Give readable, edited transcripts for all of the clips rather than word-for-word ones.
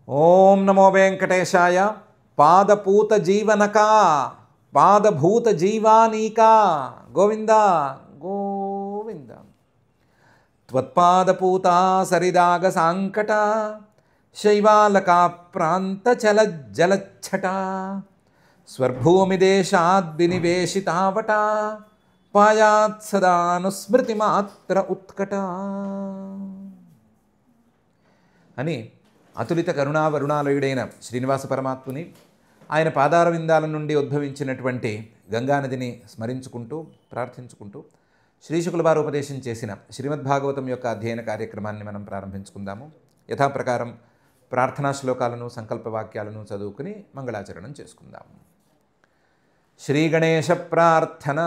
ఓం నమో వెంకటేశాయ. పాదపూత జీవనకా పాదభూత జీవానీకా గోవింద గోవింద. త్వత్పాదపూత సరిదాగ సాంకట శైవాలకా ప్రాంత జలచ్చట స్వర్భూమి దేశాద్ వినివేశితావట పాయాత్ సదానుస్మృతి మాత్ర ఉత్కట అని అతులిత కరుణావరుణాలయుడైన శ్రీనివాస పరమాత్ముని, ఆయన పాదార విందాల నుండి ఉద్భవించినటువంటి గంగానదిని స్మరించుకుంటూ ప్రార్థించుకుంటూ శ్రీశుకుల వారు ఉపదేశం చేసిన శ్రీమద్భాగవతం యొక్క అధ్యయన కార్యక్రమాన్ని మనం ప్రారంభించుకుందాము. యథాప్రకారం ప్రార్థనా శ్లోకాలను సంకల్పవాక్యాలను చదువుకుని మంగళాచరణం చేసుకుందాము. శ్రీగణేశ ప్రార్థన.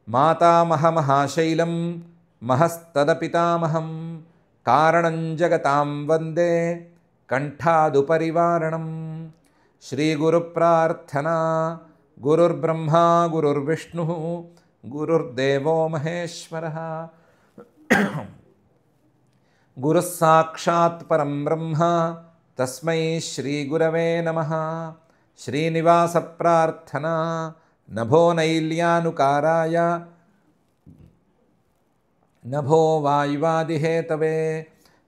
మాతామహమహాశైలం మహస్తదపితామహం కారణం జగతాం వందే కంఠాదుపరివారణం. శ్రీగురు ప్రార్థన. గురుర్బ్రహ్మా గురుర్విష్ణు గురుర్దేవో మహేశ్వరః. గురుః సాక్షాత్ పరం బ్రహ్మ తస్మై శ్రీగురవే నమః. శ్రీనివాస ప్రార్థన. నభో నైల్యానుకారాయ నభో వాయువాదిహేతవే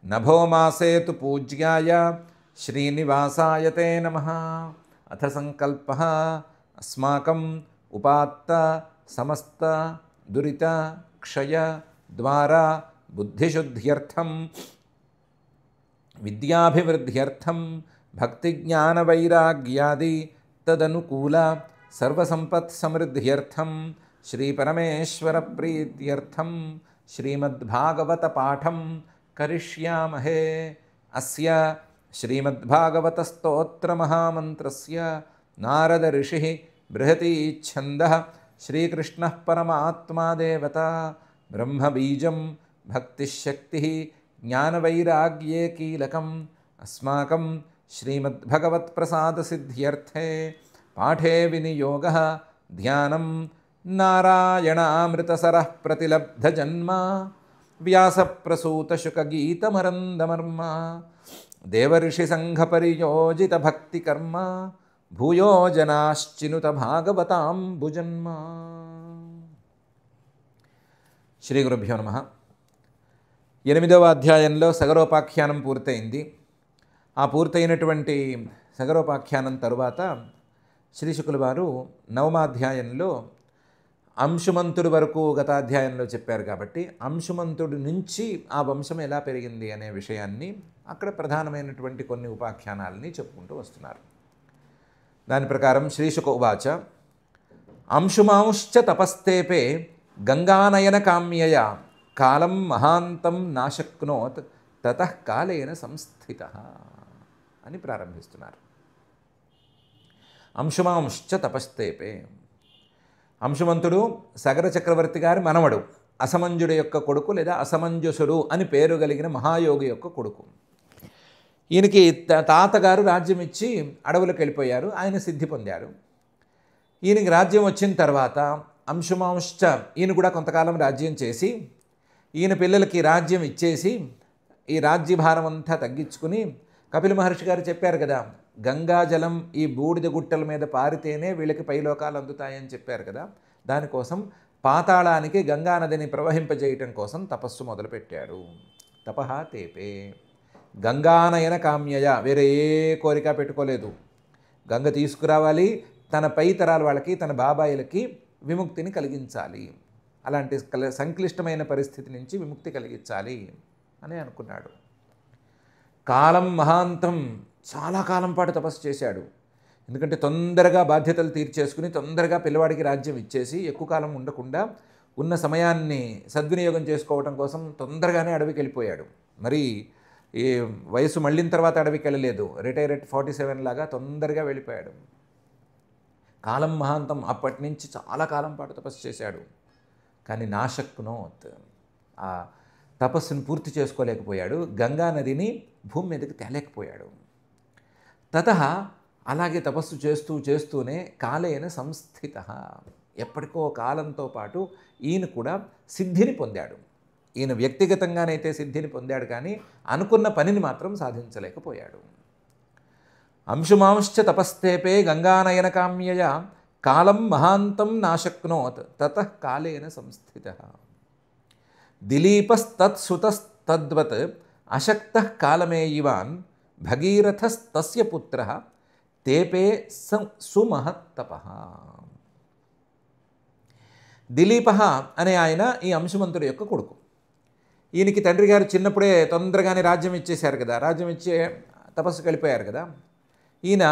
నభో మాసేతు పూజ్యాయ శ్రీనివాసాయ తే నమః. అథ సంకల్పః అస్మాకం ఉపాత్త సమస్త దురిత క్షయ ద్వారా బుద్ధిశుద్ధ్యర్థం విద్యాభివృద్ధ్యర్థం భక్తిజ్ఞానవైరాగ్యాది తదనుకూల సర్వసంపత్ సమృద్ధ్యర్థం శ్రీపరమేశ్వర ప్రీత్యర్థం శ్రీమద్భాగవత పాఠం కరిష్యామహే. అస్య శ్రీమద్భాగవత స్తోత్ర మహామంత్రస్య నారద ఋషిః బృహతి ఛందః శ్రీకృష్ణః పరమాత్మా దేవత బ్రహ్మబీజం భక్తిశక్తిః జ్ఞానవైరాగ్యే కీలకం. అస్మాకం శ్రీమద్భగవత్ప్రసాదసిద్ధ్యర్థే పాఠే వినియోగः ధ్యానం నారాయణామృతసరః ప్రతిలబ్ధజన్మ వ్యాసప్రసూతశుకగీతమరందమర్మ దేవర్షిసంఘపరియోజితభక్తికర్మ భూయో జనాశ్చినుత భాగవతాంబుజన్మ. శ్రీ గురుభ్యో నమః. 8వ అధ్యాయంలో సగరోపాఖ్యానం పూర్తయింది. ఆ పూర్తయినటువంటి సగరోపాఖ్యానం తరువాత శ్రీశుకుల వారు 9వ అధ్యాయంలో అంశుమంతుడి వరకు గతాధ్యాయంలో చెప్పారు కాబట్టి అంశుమంతుడి నుంచి ఆ వంశం ఎలా పెరిగింది అనే విషయాన్ని అక్కడ ప్రధానమైనటువంటి కొన్ని ఉపాఖ్యానాలని చెప్పుకుంటూ వస్తున్నారు. దాని ప్రకారం శ్రీశుక ఉవాచ. అంశుమాంశ్చ తపస్తేపే గంగానయన కామ్యయ కాలం మహాంతం నాశక్నోత్ తతః కాలేన సంస్థితః అని ప్రారంభిస్తున్నారు. అంశుమాంశ్చ తపస్తేపే. అంశుమంతుడు సగర చక్రవర్తి గారి మనవడు, అసమంజుడి యొక్క కొడుకు లేదా అసమంజసుడు అని పేరు కలిగిన మహాయోగి యొక్క కొడుకు. ఈయనకి తాతగారు రాజ్యం ఇచ్చి అడవులకు వెళ్ళిపోయారు. ఆయన సిద్ధి పొందారు. ఈయనకి రాజ్యం వచ్చిన తర్వాత అంశుమాంశ్చ ఈయన కూడా కొంతకాలం రాజ్యం చేసి ఈయన పిల్లలకి రాజ్యం ఇచ్చేసి ఈ రాజ్యభారం అంతా తగ్గించుకుని కపిల మహర్షి గారు చెప్పారు కదా, గంగాజలం ఈ బూడిద గుట్టల మీద పారితేనే వీళ్ళకి పైలోకాలు అందుతాయని చెప్పారు కదా, దానికోసం పాతాళానికి గంగానదిని ప్రవహింపజేయటం కోసం తపస్సు మొదలుపెట్టాడు. తపహ తేపే గంగానయన కామ్యయ. వేరే ఏ కోరిక పెట్టుకోలేదు. గంగ తీసుకురావాలి, తన పై తరాల వాళ్ళకి తన బాబాయిలకి విముక్తిని కలిగించాలి, అలాంటి సంక్లిష్టమైన పరిస్థితి నుంచి విముక్తి కలిగించాలి అని అనుకున్నాడు. కాలం మహాంతం, చాలా కాలం పాటు తపస్సు చేశాడు. ఎందుకంటే తొందరగా బాధ్యతలు తీర్చేసుకుని తొందరగా పిల్లవాడికి రాజ్యం ఇచ్చేసి ఎక్కువ కాలం ఉండకుండా ఉన్న సమయాన్ని సద్వినియోగం చేసుకోవడం కోసం తొందరగానే అడవికి వెళ్ళిపోయాడు. మరి ఈ వయసు మళ్ళిన తర్వాత అడవికి వెళ్ళలేదు. రిటైర్ ఎట్ 47 లాగా తొందరగా వెళ్ళిపోయాడు. కాలం మహాంతం, అప్పటి నుంచి చాలా కాలం పాటు తపస్సు చేశాడు. కానీ నాశక్నోత్, ఆ తపస్సును పూర్తి చేసుకోలేకపోయాడు. గంగానదిని భూమి మీదకి తేలేకపోయాడు. తతః అలాగే తపస్సు చేస్తూ చేస్తూనే కాలేన సంస్థితః, ఎప్పటికో కాలంతో పాటు ఈయన కూడా సిద్ధిని పొందాడు. ఈయన వ్యక్తిగతంగానైతే సిద్ధిని పొందాడు, కానీ అనుకున్న పనిని మాత్రం సాధించలేకపోయాడు. అంశుమాంశ్చ తపస్తేపే గంగానయనకామ్యయ కాలం మహాంతం నాశక్నోత్ తతః కాలేన సంస్థితః. దిలీపస్తత్సుతస్తద్వత్ అశక్తః కాలమేయివాన్ భగీరథస్తస్య పుత్రః తేపే సుమహత్తపః. దిలీపః అనే ఆయన ఈ అంశుమంతుడి యొక్క కొడుకు. ఈయనకి తండ్రి గారు చిన్నప్పుడే తొందరగానే రాజ్యం ఇచ్చేశారు కదా, రాజ్యం ఇచ్చే తపస్సుకి వెళ్ళిపోయారు కదా. ఈయన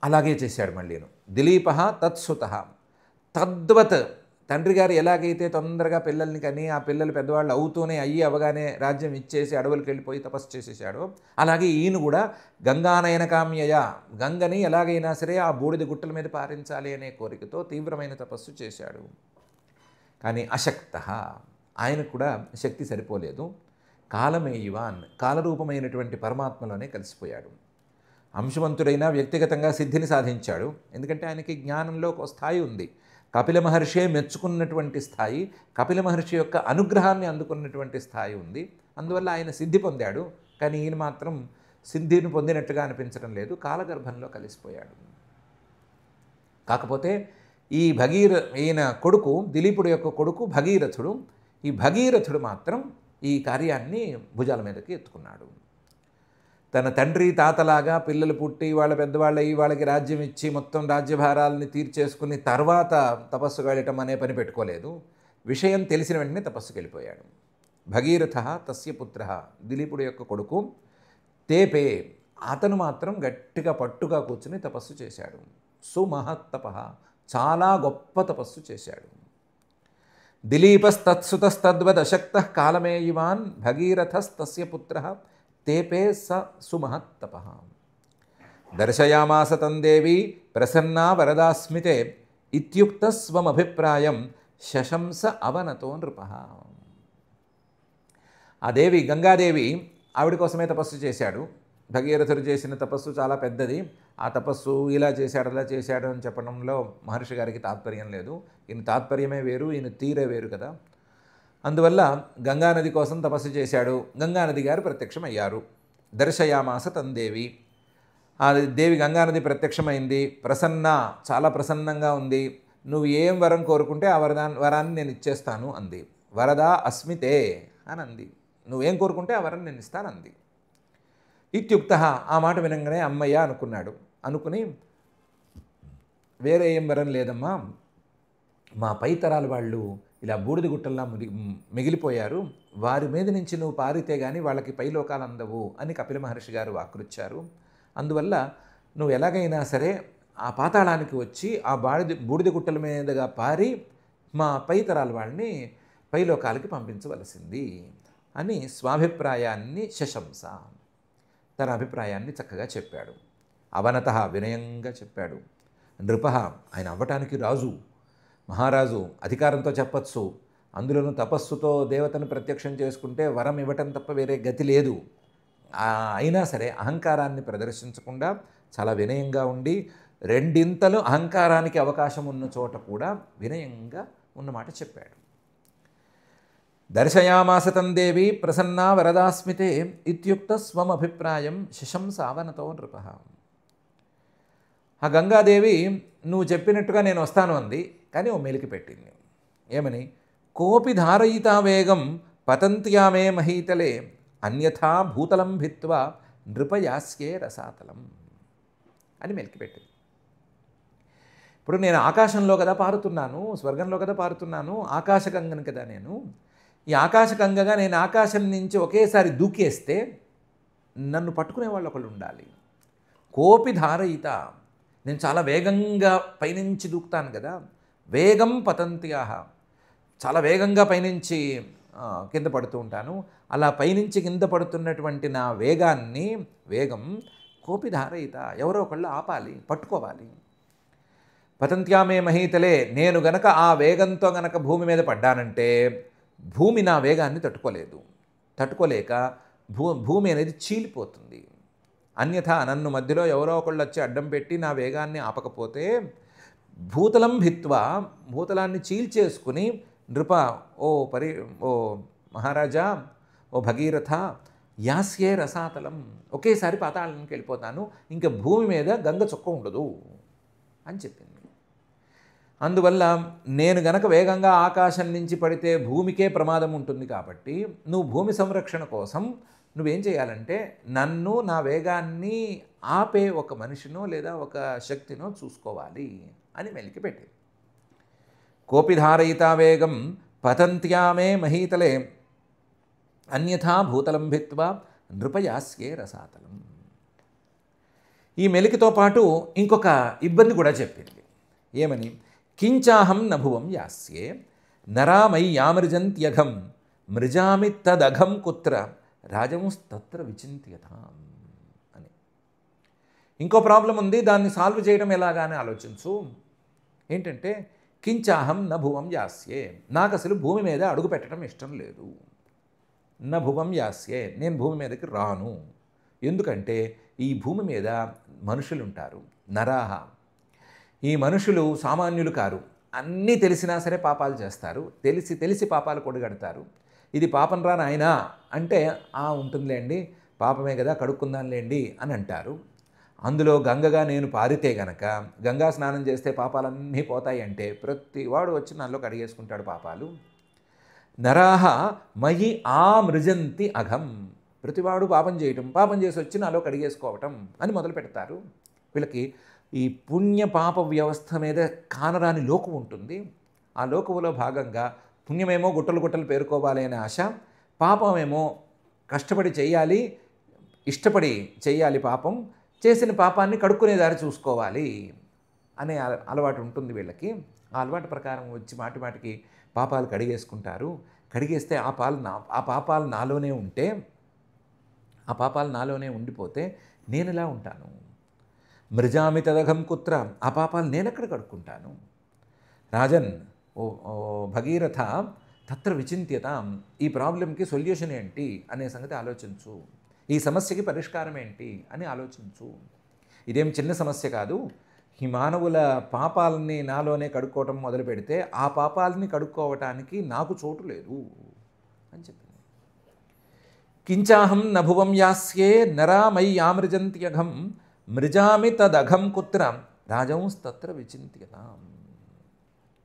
అలాగే చేశాడు మళ్ళీను. దిలీపః తత్సుతః తద్వత్, తండ్రి గారు ఎలాగైతే తొందరగా పిల్లల్ని కని ఆ పిల్లలు పెద్దవాళ్ళు అవుతూనే అవగానే రాజ్యం ఇచ్చేసి అడవులకు వెళ్ళిపోయి తపస్సు చేసేసాడో, అలాగే ఈయన కూడా గంగానయనకామ్యయ, గంగని ఎలాగైనా సరే ఆ బూడిద గుట్టల మీద పారించాలి అనే కోరికతో తీవ్రమైన తపస్సు చేశాడు. కానీ అశక్తః, ఆయనకు కూడా శక్తి సరిపోలేదు. కాలమేయివాన్, కాలరూపమైనటువంటి పరమాత్మలోనే కలిసిపోయాడు. అంశవంతుడైన వ్యక్తిగతంగా సిద్ధిని సాధించాడు. ఎందుకంటే ఆయనకి జ్ఞానంలో ఒక స్థాయి ఉంది. కపిల మహర్షి మెచ్చుకున్నటువంటి స్థాయి, కపిల మహర్షి యొక్క అనుగ్రహాన్ని అందుకున్నటువంటి స్థాయి ఉంది. అందువల్ల ఆయన సిద్ధి పొందాడు. కానీ ఈయన మాత్రం సిద్ధిని పొందినట్టుగా అనిపించడం లేదు, కాలగర్భంలో కలిసిపోయాడు. కాకపోతే ఈయన కొడుకు, దిలీపుడు యొక్క కొడుకు భగీరథుడు. ఈ భగీరథుడు మాత్రం ఈ కార్యాన్ని భుజాల మీదకి ఎత్తుకున్నాడు. తన తండ్రి తాతలాగా పిల్లలు పుట్టి వాళ్ళ పెద్దవాళ్ళు అయ్యి వాళ్ళకి రాజ్యం ఇచ్చి మొత్తం రాజ్యభారాలని తీర్చేసుకుని తర్వాత తపస్సుకు వెళ్ళటం అనే పని పెట్టుకోలేదు. విషయం తెలిసిన వెంటనే తపస్సుకు వెళ్ళిపోయాడు. భగీరథ తస్య పుత్ర, దిలీపుడు యొక్క కొడుకు. తేపే, అతను మాత్రం గట్టిగా పట్టుగా కూర్చుని తపస్సు చేశాడు. సుమహత్తప, చాలా గొప్ప తపస్సు చేశాడు. దిలీపస్తత్సుతస్తద్వదశక్తః కాలమేయివాన్ భగీరథస్తస్య పుత్రః తేపే సుమహత్తపః. దర్శయామాస తం దేవి ప్రసన్నా వరదాస్మితే ఇత్యుక్త స్వమభిప్రాయం శశంస అవనతో నృపః. ఆ దేవి గంగాదేవి ఆవిడ కోసమే తపస్సు చేశాడు. భగీరథుడు చేసిన తపస్సు చాలా పెద్దది. ఆ తపస్సు ఇలా చేశాడు అలా చేశాడు అని చెప్పడంలో మహర్షి గారికి తాత్పర్యం లేదు. ఈయన తాత్పర్యమే వేరు, ఈయన తీరే వేరు కదా. అందువల్ల గంగానది కోసం తపస్సు చేశాడు. గంగానది గారు ప్రత్యక్షమయ్యారు. దర్శయామాస తందేవి, ఆ దేవి గంగానది ప్రత్యక్షమైంది. ప్రసన్న, చాలా ప్రసన్నంగా ఉంది. నువ్వు ఏం వరం కోరుకుంటే ఆ వరాన్ని నేను ఇచ్చేస్తాను అంది. వరదా అస్మితే అని అంది. నువ్వేం కోరుకుంటే ఆ వరం నేను ఇస్తానంది. ఇత్యుక్త, ఆ మాట వినంగానే అమ్మయ్య అనుకున్నాడు. అనుకుని వేరే ఏం వరం లేదమ్మా, మా పై తరాల వాళ్ళు ఇలా బూడిద గుట్టల్లా మిగిలిపోయారు, వారి మీద నుంచి నువ్వు పారితే కానీ వాళ్ళకి పై లోకాలు అందవు అని కపిల మహర్షి గారు వాక్రుచ్చారు. అందువల్ల నువ్వు ఎలాగైనా సరే ఆ పాతాళానికి వచ్చి ఆ బూడిద గుట్టల మీదుగా పారి మా పై తరాల వాళ్ళని పై లోకాలకి పంపించవలసింది అని స్వాభిప్రాయాన్ని శశంస, తన అభిప్రాయాన్ని చక్కగా చెప్పాడు. అవనత, వినయంగా చెప్పాడు. నృప, ఆయన అవ్వటానికి రాజు, మహారాజు, అధికారంతో చెప్పచ్చు. అందులోనూ తపస్సుతో దేవతను ప్రత్యక్షం చేసుకుంటే వరం ఇవ్వటం తప్ప వేరే గతి లేదు. అయినా సరే అహంకారాన్ని ప్రదర్శించకుండా చాలా వినయంగా ఉండి, రెండింతలు అహంకారానికి అవకాశం ఉన్న చోట కూడా వినయంగా ఉన్నమాట చెప్పాడు. దర్శయామాస తం దేవి ప్రసన్నా వరదాస్మితే ఇత్యుక్త స్వమభిప్రాయం శశంసావనతో నృప. ఆ గంగాదేవి నువ్వు చెప్పినట్టుగా నేను వస్తాను అంది. కానీ ఓ మెలికి పెట్టింది. ఏమని? కోపి ధారయితా వేగం పతంత్యామే మహీతలే అన్యథా భూతలం భిత్వా నృపయాస్యే రసాతలం అని మెలికి పెట్టింది. ఇప్పుడు నేను ఆకాశంలో కదా పారుతున్నాను, స్వర్గంలో కదా పారుతున్నాను, ఆకాశగంగను కదా నేను. ఈ ఆకాశగంగగా నేను ఆకాశం నుంచి ఒకేసారి దూకేస్తే నన్ను పట్టుకునే వాళ్ళు ఒకళ్ళు ఉండాలి. కోపి ధారయిత, నేను చాలా వేగంగా పైనుంచి దూకుతాను కదా. వేగం పతంత్యాహ, చాలా వేగంగా పైనుంచి కింద పడుతూ ఉంటాను. అలా పైనుంచి కింద పడుతున్నటువంటి నా వేగం కోపి ధారయిత, ఎవరో ఒకళ్ళు ఆపాలి, పట్టుకోవాలి. పతంత్యామే మహీతలే, నేను గనక ఆ వేగంతో గనక భూమి మీద పడ్డానంటే భూమి నా వేగాన్ని తట్టుకోలేక భూమి అనేది చీలిపోతుంది. అన్యథా నన్ను మధ్యలో ఎవరో ఒకళ్ళు వచ్చి అడ్డం పెట్టి నా వేగాన్ని ఆపకపోతే భూతలం భిత్వా, భూతలాన్ని చీల్చేసుకుని నృప, ఓ మహారాజా, ఓ భగీరథ, యాస్యే రసాతలం, ఒకేసారి పాతాళానికి వెళ్ళిపోతాను, ఇంకా భూమి మీద గంగ చుక్క ఉండదు అని చెప్పింది. అందువల్ల నేను గనక వేగంగా ఆకాశం నుంచి పడితే భూమికే ప్రమాదం ఉంటుంది కాబట్టి నువ్వు భూమి సంరక్షణ కోసం నువ్వేం చేయాలంటే నన్ను, నా వేగాన్ని ఆపే ఒక మనిషినో లేదా ఒక శక్తినో చూసుకోవాలి అని మెలికి పెట్టింది. కోపి ధారయితా వేగం పతంత్యామే మహీతలే అన్యథా భూతలం భిత్వా నృపయాస్యే రసాతలం. ఈ మెలికతో పాటు ఇంకొక ఇబ్బంది కూడా చెప్పింది. ఏమని? కించాహం నభువం యాస్యే నరామయ్యామృజంత్యఘం మృజామి తదఘం కుత్ర రాజంస్తత్ర విచింత్యతాం అని. ఇంకో ప్రాబ్లం ఉంది, దాన్ని సాల్వ్ చేయడం ఎలాగా అని ఆలోచించు. ఏంటంటే కించాహం నభువం యాస్యే, నాకు అసలు భూమి మీద అడుగు పెట్టడం ఇష్టం లేదు. నభువం యాస్యే, నేను భూమి మీదకి రాను. ఎందుకంటే ఈ భూమి మీద మనుషులు ఉంటారు, నరాహ. ఈ మనుషులు సామాన్యులు కారు, అన్నీ తెలిసినా సరే పాపాలు చేస్తారు, తెలిసి పాపాలు కొడగడతారు. ఇది పాపం రా నాయనా అంటే ఉంటుందిలేండి, పాపమే కదా కడుక్కుందాంలేండి అని అంటారు. అందులో గంగగా నేను పారితే గనక గంగా స్నానం చేస్తే పాపాలన్నీ పోతాయి అంటే ప్రతి వాడు వచ్చి నాలో కడిగేసుకుంటాడు పాపాలు. నరాహ మయి ఆమృజంతి అఘం, ప్రతివాడు పాపం చేయటం, పాపం చేసి వచ్చి నాలో కడిగేసుకోవటం అని మొదలు పెడతారు. వీళ్ళకి ఈ పుణ్య పాప వ్యవస్థ మీద కానరాని లోకు ఉంటుంది. ఆ లోకువలో భాగంగా పుణ్యమేమో గుట్టలు గుట్టలు పేరుకోవాలి అనే ఆశ, పాపమేమో కష్టపడి చేయాలి, ఇష్టపడి చేయాలి, పాపం చేసిన పాపాన్ని కడుక్కునే దారి చూసుకోవాలి అనే అలవాటు ఉంటుంది వీళ్ళకి. ఆ అలవాటు ప్రకారం వచ్చి మాటికి పాపాలు కడిగేసుకుంటారు. కడిగేస్తే ఆ పాపాలు నాలోనే ఉంటే, ఆ పాపాలు నాలోనే ఉండిపోతే నేను ఇలా ఉంటాను. మృజామి తదఘం కుత్ర, ఆ పాపాలు నేనెక్కడ కడుక్కుంటాను. రాజన్, ఓ భగీరథ, తత్ర విచింత్యతాం, ఈ ప్రాబ్లంకి సొల్యూషన్ ఏంటి అనే సంగతి ఆలోచించు, ఈ సమస్యకి పరిష్కారం ఏంటి అని ఆలోచించు. ఇదేం చిన్న సమస్య కాదు. ఈ మానవుల పాపాలని నాలోనే కడుక్కోవటం మొదలు పెడితే ఆ పాపాలని కడుక్కోవటానికి నాకు చోటు లేదు అని చెప్పింది. కించాహం నభువం యాస్యే నరామయ్యామృజంత్యఘం మృజామి తదఘం కుత్ర రాజంస్తత్ర విచింత్యతాం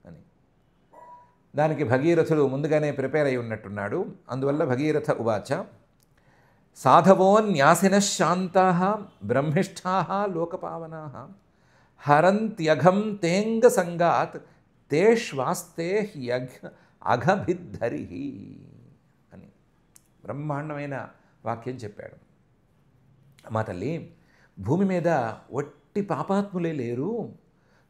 అని. దానికి భగీరథుడు ముందుగానే ప్రిపేర్ అయి ఉన్నట్టున్నాడు. అందువల్ల భగీరథ ఉవాచ సాధవో న్యాసినః శాంతాః బ్రహ్మిష్ఠాః లోకపావనాః హరంత్యఘం తేంగ సంగాత్ తేష్వాస్తే అఘభిద్ధరి అని బ్రహ్మాండమైన వాక్యం చెప్పాడు. మా తల్లి, భూమి మీద ఒట్టి పాపాత్ములే లేరు.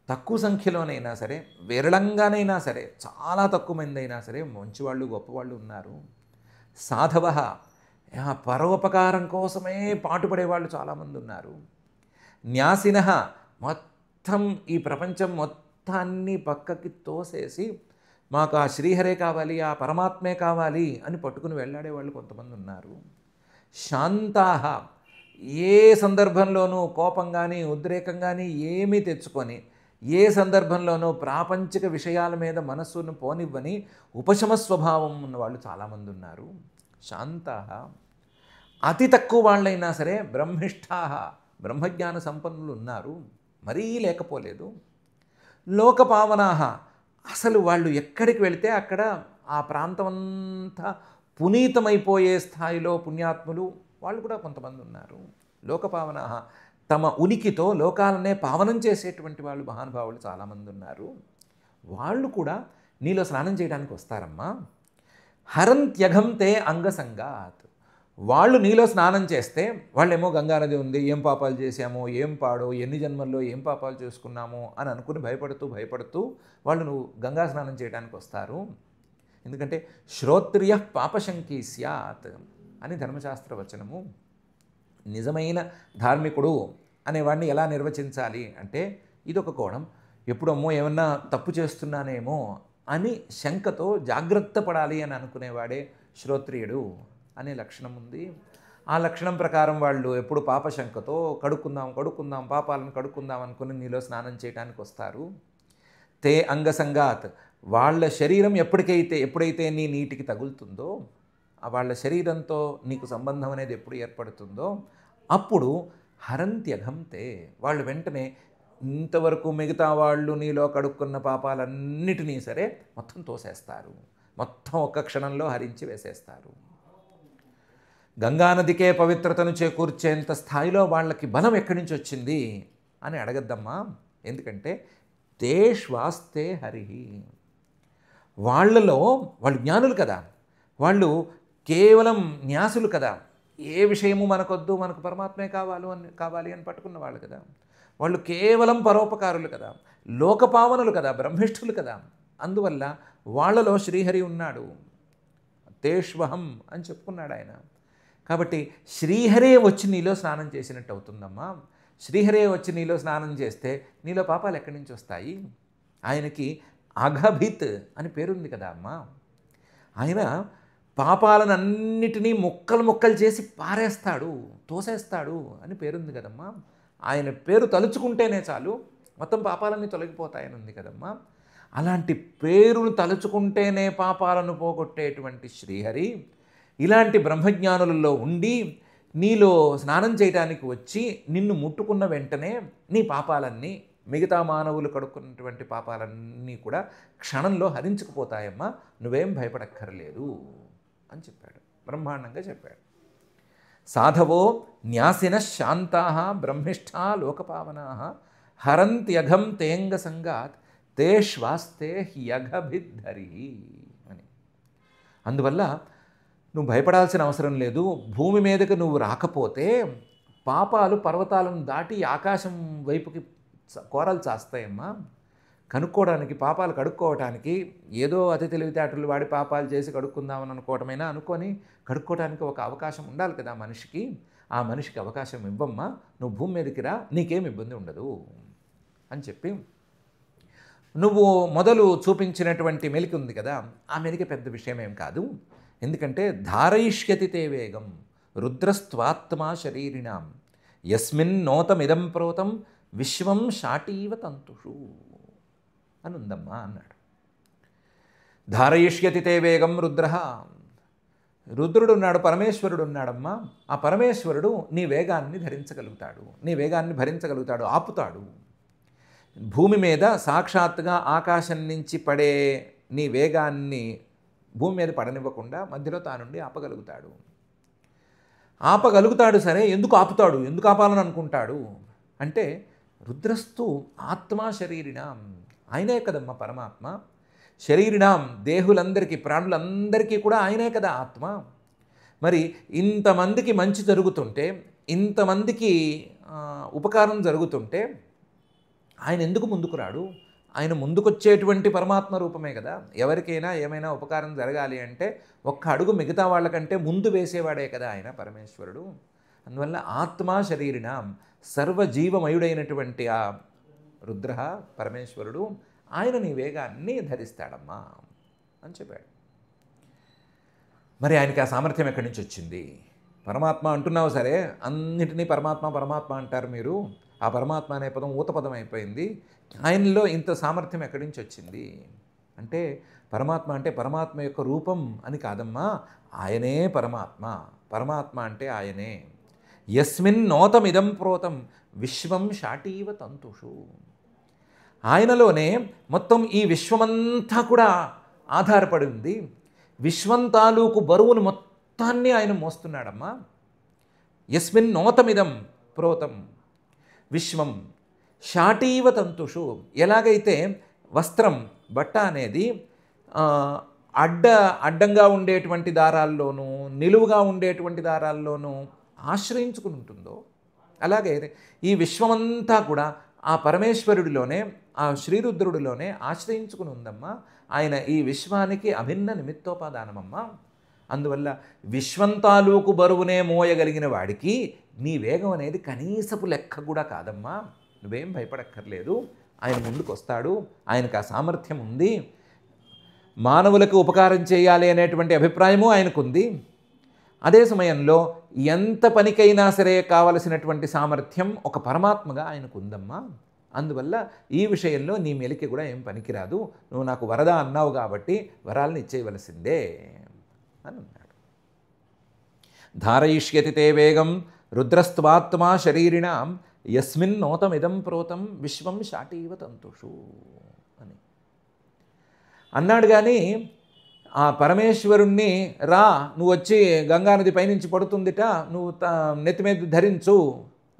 తక్కువ సంఖ్యలోనైనా సరే, విరళంగానైనా సరే, చాలా తక్కువ మంది అయినా సరే మంచివాళ్ళు గొప్పవాళ్ళు ఉన్నారు. సాధవ, పరోపకారం కోసమే పాటుపడేవాళ్ళు చాలామంది ఉన్నారు. న్యాసినః, మొత్తం ఈ ప్రపంచం మొత్తాన్ని పక్కకి తోసేసి మాకు ఆ శ్రీహరే కావాలి, ఆ పరమాత్మే కావాలి అని పట్టుకుని వెళ్ళాడేవాళ్ళు కొంతమంది ఉన్నారు. శాంతాః, ఏ సందర్భంలోనూ కోపం కానీ ఉద్రేకం కానీ ఏమీ తెచ్చుకొని, ఏ సందర్భంలోనూ ప్రాపంచిక విషయాల మీద మనస్సును పోనివ్వని ఉపశమ స్వభావం ఉన్నవాళ్ళు చాలామంది ఉన్నారు. శాంతాః, అతి తక్కువ వాళ్ళైనా సరే బ్రహ్మిష్ఠాః, బ్రహ్మజ్ఞాన సంపన్నులు ఉన్నారు, మరీ లేకపోలేదు. లోకపావనాః, అసలు వాళ్ళు ఎక్కడికి వెళితే అక్కడ ఆ ప్రాంతం అంతా పునీతమైపోయే స్థాయిలో పుణ్యాత్ములు వాళ్ళు కూడా కొంతమంది ఉన్నారు. లోకపావనాః, తమ ఉనికితో లోకాలనే పావనం చేసేటువంటి వాళ్ళు మహానుభావులు చాలామంది ఉన్నారు. వాళ్ళు కూడా నీలో స్నానం చేయడానికి వస్తారమ్మా. హరంత్యఘం తే అంగసంగాత్, వాళ్ళు నీలో స్నానం చేస్తే, వాళ్ళేమో గంగానది ఉంది, ఏం పాపాలు చేశామో, ఏం పాడో, ఎన్ని జన్మల్లో ఏం పాపాలు చేసుకున్నామో అని అనుకుని భయపడుతూ వాళ్ళు నువ్వు గంగా స్నానం చేయడానికి వస్తారు. ఎందుకంటే శ్రోత్రియ పాపశంకీ స్యాత్ అని ధర్మశాస్త్ర వచనము. నిజమైన ధార్మికుడు అనేవాడిని ఎలా నిర్వచించాలి అంటే, ఇదొక కోణం, ఎప్పుడమ్మో ఏమన్నా తప్పు చేస్తున్నానేమో అని శంకతో జాగ్రత్త పడాలి అని అనుకునేవాడే శ్రోత్రియుడు అనే లక్షణం ఉంది. ఆ లక్షణం ప్రకారం వాళ్ళు ఎప్పుడు పాపశంకతో కడుక్కుందాం పాపాలను కడుక్కుందాం అనుకుని నీలో స్నానం చేయడానికి వస్తారు. తే అంగసంగాత్, వాళ్ళ శరీరం ఎప్పుడైతే నీ నీటికి తగులుతుందో వాళ్ళ శరీరంతో నీకు సంబంధం అనేది ఎప్పుడు ఏర్పడుతుందో అప్పుడు హరంత్యఘంతే, వాళ్ళు వెంటనే ఇంతవరకు మిగతా వాళ్ళు నీలో కడుక్కున్న పాపాలన్నిటినీ సరే మొత్తం తోసేస్తారు, మొత్తం ఒక్క క్షణంలో హరించి వేసేస్తారు. గంగానదికే పవిత్రతను చేకూర్చేంత స్థాయిలో వాళ్ళకి బలం ఎక్కడి నుంచి వచ్చింది అని అడగద్దమ్మా. ఎందుకంటే తే శ్వాస్తే హరి, వాళ్ళలో వాళ్ళు జ్ఞానులు కదా, వాళ్ళు కేవలం న్యాసులు కదా, ఏ విషయము మనకొద్దు, మనకు పరమాత్మే కావాలి అని పట్టుకున్న వాళ్ళు కదా, వాళ్ళు కేవలం పరోపకారులు కదా, లోకపావనులు కదా, బ్రహ్మిష్ఠులు కదా. అందువల్ల వాళ్ళలో శ్రీహరి ఉన్నాడు, తేష్వహం అని చెప్పుకున్నాడు ఆయన. కాబట్టి శ్రీహరే వచ్చి నీలో స్నానం చేసినట్టు అవుతుందమ్మా. శ్రీహరే వచ్చి నీలో స్నానం చేస్తే నీలో పాపాలు ఎక్కడి నుంచి వస్తాయి? ఆయనకి అఘభిత్ అని పేరుంది కదా అమ్మా. ఆయన పాపాలనన్నిటినీ ముక్కలు చేసి పారేస్తాడు, తోసేస్తాడు అని పేరుంది కదమ్మా. ఆయన పేరు తలుచుకుంటేనే చాలు మొత్తం పాపాలన్నీ తొలగిపోతాయని ఉంది కదమ్మా. అలాంటి పేరును తలుచుకుంటేనే పాపాలను పోగొట్టేటువంటి శ్రీహరి ఇలాంటి బ్రహ్మజ్ఞానులలో ఉండి నీలో స్నానం చేయడానికి వచ్చి నిన్ను ముట్టుకున్న వెంటనే నీ పాపాలన్నీ, మిగతా మానవులు కడుక్కున్నటువంటి పాపాలన్నీ కూడా క్షణంలో హరించుకుపోతాయమ్మా, నువ్వేం భయపడక్కర్లేదు అని చెప్పాడు, బ్రహ్మాండంగా చెప్పాడు. సాధవో న్యాసిన శాంతా బ్రహ్మిష్ఠా లోకపావనా హరంత్యఘం తేంగ సంగాత్ తే శ్వాస్తే హ్యఘభిద్ధరి అని. అందువల్ల నువ్వు భయపడాల్సిన అవసరం లేదు. భూమి మీదకి నువ్వు రాకపోతే పాపాలు పర్వతాలను దాటి ఆకాశం వైపుకి కోరలు చాస్తాయమ్మా. కనుక్కోవడానికి, పాపాలు కడుక్కోవటానికి ఏదో అతి తెలివితేటలు వాడి పాపాలు చేసి కడుక్కుందామని అనుకోవటమైనా అనుకొని కడుక్కోవడానికి ఒక అవకాశం ఉండాలి కదా మనిషికి. ఆ మనిషికి అవకాశం ఇవ్వమ్మా, నువ్వు భూమి మీదకి రా, నీకేం ఇబ్బంది ఉండదు అని చెప్పి నువ్వు మొదలు చూపించినటువంటి మెలిక ఉంది కదా, ఆ మెలిక పెద్ద విషయం ఏం కాదు. ఎందుకంటే ధారయిష్యతి తే వేగం రుద్రస్త్వాత్మా శరీరిణాం యస్మిన్ నోతమిదం ప్రోతం విశ్వం షాటీవ తంతుషు అని ఉందమ్మా అన్నాడు. ధారయిష్యతి తే వేగం రుద్ర, రుద్రుడు ఉన్నాడు, పరమేశ్వరుడు ఉన్నాడమ్మా. ఆ పరమేశ్వరుడు నీ వేగాన్ని ధరించగలుగుతాడు, నీ వేగాన్ని భరించగలుగుతాడు, ఆపుతాడు. భూమి మీద సాక్షాత్తుగా ఆకాశం నుంచి పడే నీ వేగాన్ని భూమి మీద పడనివ్వకుండా మధ్యలో తానుండి ఆపగలుగుతాడు. సరే, ఎందుకు ఆపుతాడు, ఎందుకు ఆపాలని అనుకుంటాడు అంటే రుద్రస్తు ఆత్మా శరీరిణాం, ఆయనే కదమ్మా పరమాత్మ. శరీరిణాం దేహులందరికీ, ప్రాణులందరికీ కూడా ఆయనే కదా ఆత్మ. మరి ఇంతమందికి మంచి జరుగుతుంటే, ఇంతమందికి ఉపకారం జరుగుతుంటే ఆయన ఎందుకు ముందుకు రాడు? ఆయన ముందుకొచ్చేటువంటి పరమాత్మ రూపమే కదా. ఎవరికైనా ఏమైనా ఉపకారం జరగాలి అంటే ఒక్క అడుగు మిగతా వాళ్ళకంటే ముందు వేసేవాడే కదా ఆయన పరమేశ్వరుడు. అందువల్ల ఆత్మా శరీరిణాం, సర్వజీవమయుడైనటువంటి ఆ రుద్ర పరమేశ్వరుడు ఆయన నీ వేగాన్ని ధరిస్తాడమ్మా అని చెప్పాడు. మరి ఆయనకి ఆ సామర్థ్యం ఎక్కడి నుంచి వచ్చింది? పరమాత్మ అంటున్నావు సరే, అన్నిటినీ పరమాత్మ అంటారు మీరు. ఆ పరమాత్మ అనే పదం ఊతపదం అయిపోయింది. ఆయనలో ఇంత సామర్థ్యం ఎక్కడి నుంచి వచ్చింది అంటే పరమాత్మ యొక్క రూపం అని కాదమ్మా, ఆయనే పరమాత్మ. పరమాత్మ అంటే ఆయనే. యస్మిన్ నోతమిదం ప్రోతం విశ్వం షాటీవ తంతుషు, ఆయనలోనే మొత్తం ఈ విశ్వమంతా కూడా ఆధారపడి ఉంది. విశ్వం తాలూకు బరువును మొత్తాన్ని ఆయన మోస్తున్నాడమ్మా. యస్మిన్ నోతమిదం ప్రోతం విశ్వం షాటీవ తంతుషు, ఎలాగైతే వస్త్రం, బట్ట అనేది అడ్డంగా ఉండేటువంటి దారాల్లోనూ నిలువుగా ఉండేటువంటి దారాల్లోనూ ఆశ్రయించుకుని ఉంటుందో, అలాగే ఈ విశ్వమంతా కూడా ఆ పరమేశ్వరుడిలోనే, ఆ శ్రీరుద్రుడిలోనే ఆశ్రయించుకుని ఉందమ్మా. ఆయన ఈ విశ్వానికి అభిన్న నిమిత్తోపాదానమమ్మా. అందువల్ల విశ్వం తాలూకు బరువునే మోయగలిగిన వాడికి నీ వేగం అనేది కనీసపు లెక్క కూడా కాదమ్మా. నువ్వేం భయపడక్కర్లేదు. ఆయన ముందుకు వస్తాడు, ఆయనకు ఆ సామర్థ్యం ఉంది. మానవులకు ఉపకారం చేయాలి అనేటువంటి అభిప్రాయము ఆయనకుంది. అదే సమయంలో ఎంత పనికైనా సరే కావలసినటువంటి సామర్థ్యం ఒక పరమాత్మగా ఆయనకు ఉందమ్మా. అందువల్ల ఈ విషయంలో నీ మెలికి కూడా ఏం పనికిరాదు. నువ్వు నాకు వరద అన్నావు కాబట్టి వరాలను ఇచ్చేయవలసిందే అని అన్నాడు. ధారయిష్యతి తే వేగం రుద్రస్త్వాత్మా శరీరిణాం యస్మిన్నోతమిదం ప్రోతం విశ్వం శాటీవ తంతుషు అని అన్నాడు. కానీ ఆ పరమేశ్వరుణ్ణి రా, నువ్వు వచ్చి గంగానది పైనుంచి పడుతుందిట, నువ్వు నెత్తి మీద ధరించు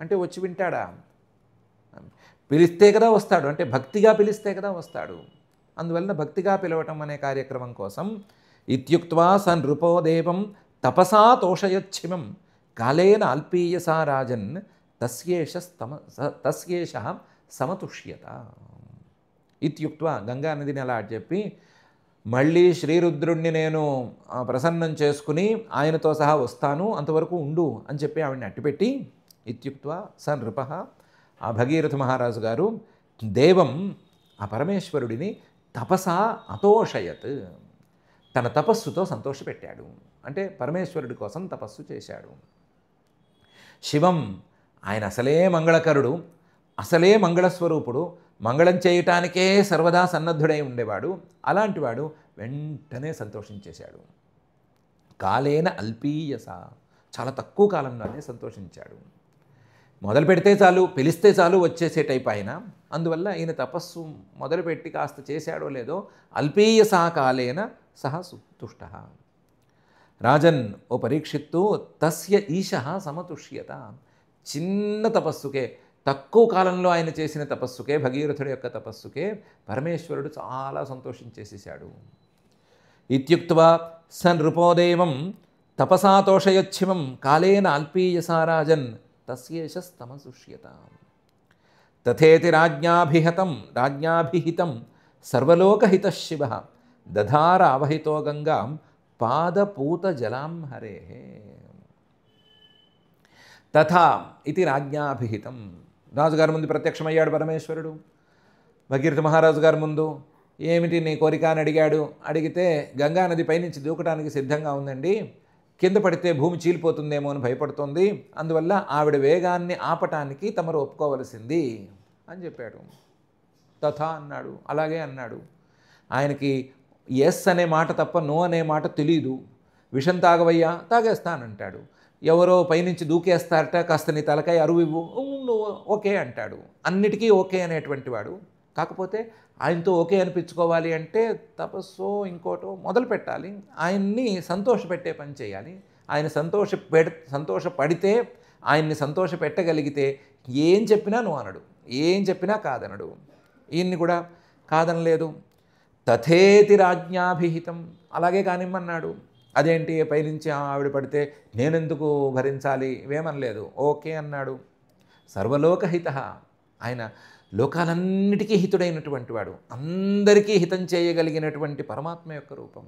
అంటే వచ్చి వింటాడా? పిలిస్తే కదా వస్తాడు, అంటే భక్తిగా పిలిస్తే కదా వస్తాడు. అందువలన భక్తిగా పిలవటం అనే కార్యక్రమం కోసం ఇత్యుక్త్వా స నృపోదేవం తపసా తోషయచ్చిమం కాలేన అల్పీయసా రాజన్ తస్యేష సమతుష్యత. ఇత్యుక్త్వా గంగానదిని అలా చెప్పి మళ్ళీ శ్రీరుద్రుణ్ణి నేను ప్రసన్నం చేసుకుని ఆయనతో సహా వస్తాను, అంతవరకు ఉండు అని చెప్పి ఆవిడని అట్టిపెట్టి ఇత్యుక్త్వా స నృప, ఆ భగీరథ మహారాజు గారు దేవం ఆ పరమేశ్వరుడిని తపసా అతోషయత్, తన తపస్సుతో సంతోషపెట్టాడు. అంటే పరమేశ్వరుడి కోసం తపస్సు చేశాడు. శివం, ఆయన అసలే మంగళకరుడు, అసలే మంగళస్వరూపుడు, మంగళం చేయటానికే సర్వదా సన్నద్ధుడై ఉండేవాడు. అలాంటివాడు వెంటనే సంతోషించేశాడు. కాలేన అల్పీయస, చాలా తక్కువ కాలంలోనే సంతోషించాడు. మొదలు పెడితే చాలు, పిలిస్తే చాలు వచ్చేసే టైప్ ఆయన. అందువల్ల ఈయన తపస్సు మొదలుపెట్టి కాస్త చేశాడో లేదో అల్పీయసా కాలేన సహ తుష్ట. రాజన్, ఓ పరీక్షిత్తు, తస్య ఈశ సమతుష్యత, చిన్న తపస్సుకే, తక్కువ కాలంలో ఆయన చేసిన తపస్సుకే, భగీరథుడి యొక్క తపస్సుకే పరమేశ్వరుడు చాలా సంతోషించేసేశాడు. ఇత్యుక్త్వా స నృపోదేవం తపసాతోషయచ్చిమం కాలేన అల్పీయసా రాజన్ తస్యేషస్తమసుష్యత. తథేతి రాజ్ఞాభిహితం సర్వలోకహిత శివ దధార అవహితో గంగాం పాదపూత జలాం హరే. తథా ఇది రాజ్ఞాభిహితం. రాజుగారి ముందు ప్రత్యక్షమయ్యాడు పరమేశ్వరుడు. భగీరథ మహారాజు గారి ముందు ఏమిటి నీ కోరిక అని అడిగాడు. అడిగితే గంగానది పైనుంచి దూకడానికి సిద్ధంగా ఉందండి, కింద పడితే భూమి చీలిపోతుందేమో అని భయపడుతోంది, అందువల్ల ఆవిడ వేగాన్ని ఆపటానికి తమరు ఒప్పుకోవలసింది అని చెప్పాడు. తథా అన్నాడు, అలాగే అన్నాడు. ఆయనకి ఎస్ అనే మాట తప్ప నో అనే మాట తెలీదు. విషం తాగవయ్యా, తాగేస్తానంటాడు. ఎవరో పైనుంచి దూకేస్తారట, కాస్త నీ తలకాయ అరువు ఇవ్వు, నువ్వు ఓకే అంటాడు. అన్నిటికీ ఓకే అనేటువంటి వాడు. కాకపోతే ఆయనతో ఓకే అనిపించుకోవాలి అంటే తపస్సు ఇంకోటో మొదలు పెట్టాలి, ఆయన్ని సంతోషపెట్టే పని చేయాలి. ఆయన సంతోషపడితే, ఆయన్ని సంతోషపెట్టగలిగితే ఏం చెప్పినా నువ్వు అనడు, ఏం చెప్పినా కాదనడు. ఈయన్ని కూడా కాదనలేదు. తథేతి రాజ్ఞాభిహితం, అలాగే కానిమ్మన్నాడు. అదేంటి పైనుంచి ఆవిడ పడితే నేనెందుకు భరించాలి, ఇవేమనలేదు, ఓకే అన్నాడు. సర్వలోకహిత, ఆయన లోకాలన్నిటికీ హితుడైనటువంటి వాడు, అందరికీ హితం చేయగలిగినటువంటి పరమాత్మ యొక్క రూపం.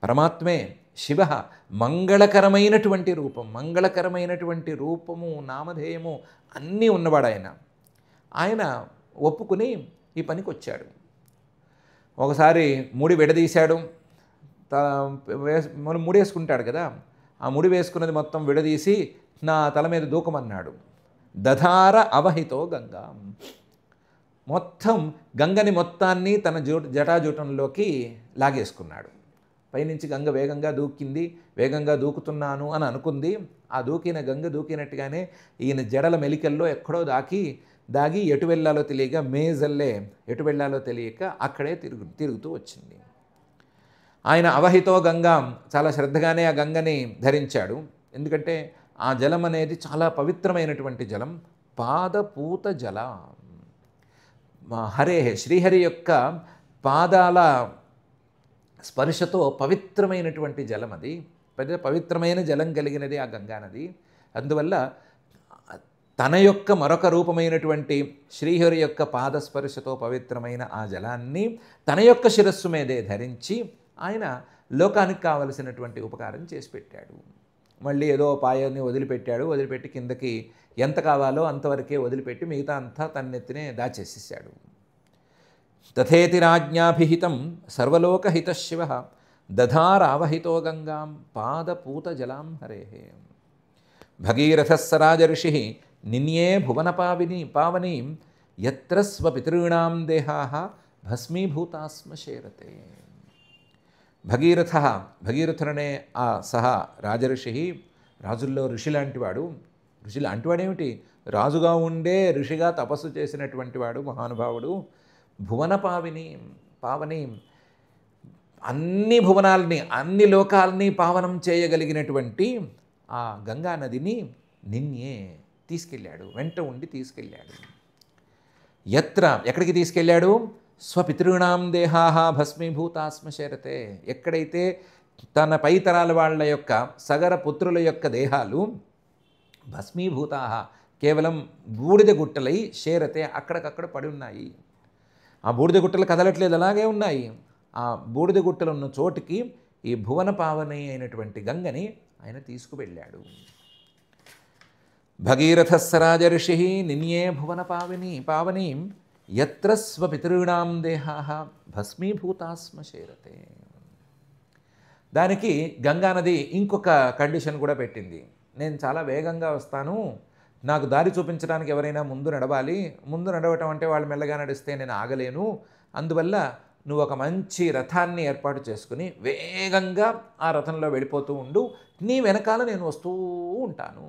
పరమాత్మే శివ, మంగళకరమైనటువంటి రూపం, మంగళకరమైనటువంటి రూపము, నామధేయము అన్నీ ఉన్నవాడు ఆయన. ఆయన ఒప్పుకుని ఈ పనికి వచ్చాడు. ఒకసారి ముడి విడదీశాడు. మనం ముడి వేసుకుంటాడు కదా, ఆ ముడి వేసుకున్నది మొత్తం విడదీసి నా తల మీద దూకమన్నాడు. దధార అవహితో గంగా, మొత్తం గంగని మొత్తాన్ని తన జటాజూటంలోకి లాగేసుకున్నాడు. పైనుంచి గంగ వేగంగా దూకింది, వేగంగా దూకుతున్నాను అని అనుకుంది. ఆ దూకిన గంగ దూకినట్టుగానే ఈయన జడల మెలికల్లో ఎక్కడో దాగి ఎటు వెళ్ళాలో తెలియక, మేజల్లే ఎటు వెళ్ళాలో తెలియక అక్కడే తిరుగుతూ వచ్చింది. ఆయన అవహితో గంగాం, చాలా శ్రద్ధగానే ఆ గంగని ధరించాడు. ఎందుకంటే ఆ జలం అనేది చాలా పవిత్రమైనటువంటి జలం. పాదపూత జల, హరే శ్రీహరి యొక్క పాదాల స్పర్శతో పవిత్రమైనటువంటి జలం అది. పవిత్రమైన జలం కలిగినది ఆ గంగానది. అందువల్ల తన యొక్క మరొక రూపమైనటువంటి శ్రీహరి యొక్క పాదస్పర్శతో పవిత్రమైన ఆ జలాన్ని తన యొక్క శిరస్సు మీదే ధరించి ఆయన లోకానికి కావలసినటువంటి ఉపకారం చేసి పెట్టాడు. మళ్ళీ ఏదో పాయాన్ని వదిలిపెట్టి కిందకి ఎంత కావాలో అంతవరకే వదిలిపెట్టి మిగతా అంతా తన్నెత్తినే దాచేసేసాడు. తథేతి రాజ్ఞాభిహితం సర్వలోకహిత శివ దధారావహితో గంగాం పాదపూత జలాం హరే. భగీరథస్స రాజర్షి నిన్యే భువన పావనీం యత్ర స్వపితॄణాం దేహాః భస్మీభూతాస్మ శేరతే. భగీరథుడనే ఆ సహ రాజర్షి రాజుల్లో ఋషి లాంటివాడు. ఋషి లాంటివాడేమిటి, రాజుగా ఉండే ఋషిగా తపస్సు చేసినటువంటి వాడు మహానుభావుడు. భువన పావని అన్ని భువనాల్ని అన్ని లోకాల్ని పావనం చేయగలిగినటువంటి ఆ గంగా నదిని నిన్నే తీసుకెళ్ళాడు, వెంట ఉండి తీసుకెళ్ళాడు. ఎక్కడికి తీసుకెళ్ళాడు? స్వపితృణాం దేహాహ భస్మీభూతాస్మశరతే. ఎక్కడైతే తన పైతరాల వాళ్ళ యొక్క సగర పుత్రుల యొక్క దేహాలు భస్మీభూతా కేవలం బూడిద గుట్టలై శేరతే అక్కడికక్కడ పడి ఉన్నాయి. ఆ బూడిద గుట్టలు కదలట్లేదు, అలాగే ఉన్నాయి. ఆ బూడిద గుట్టలు ఉన్న చోటికి ఈ భువన పావని అయినటువంటి గంగని ఆయన తీసుకువెళ్ళాడు. భగీరథస్సరాజ ఋషి నిన్యే భువన పావని యత్ర స్వపితॄణాం దేహాః భస్మీభూతాస్మశేరతే. దానికి గంగానది ఇంకొక కండిషన్ కూడా పెట్టింది. నేను చాలా వేగంగా వస్తాను, నాకు దారి చూపించడానికి ఎవరైనా ముందు నడవాలి. ముందు నడవటం అంటే వాళ్ళు మెల్లగా నడిస్తే నేను ఆగలేను. అందువల్ల నువ్వు ఒక మంచి రథాన్ని ఏర్పాటు చేసుకుని వేగంగా ఆ రథంలో వెళ్ళిపోతూ ఉండు, నీ వెనకాల నేను వస్తూ ఉంటాను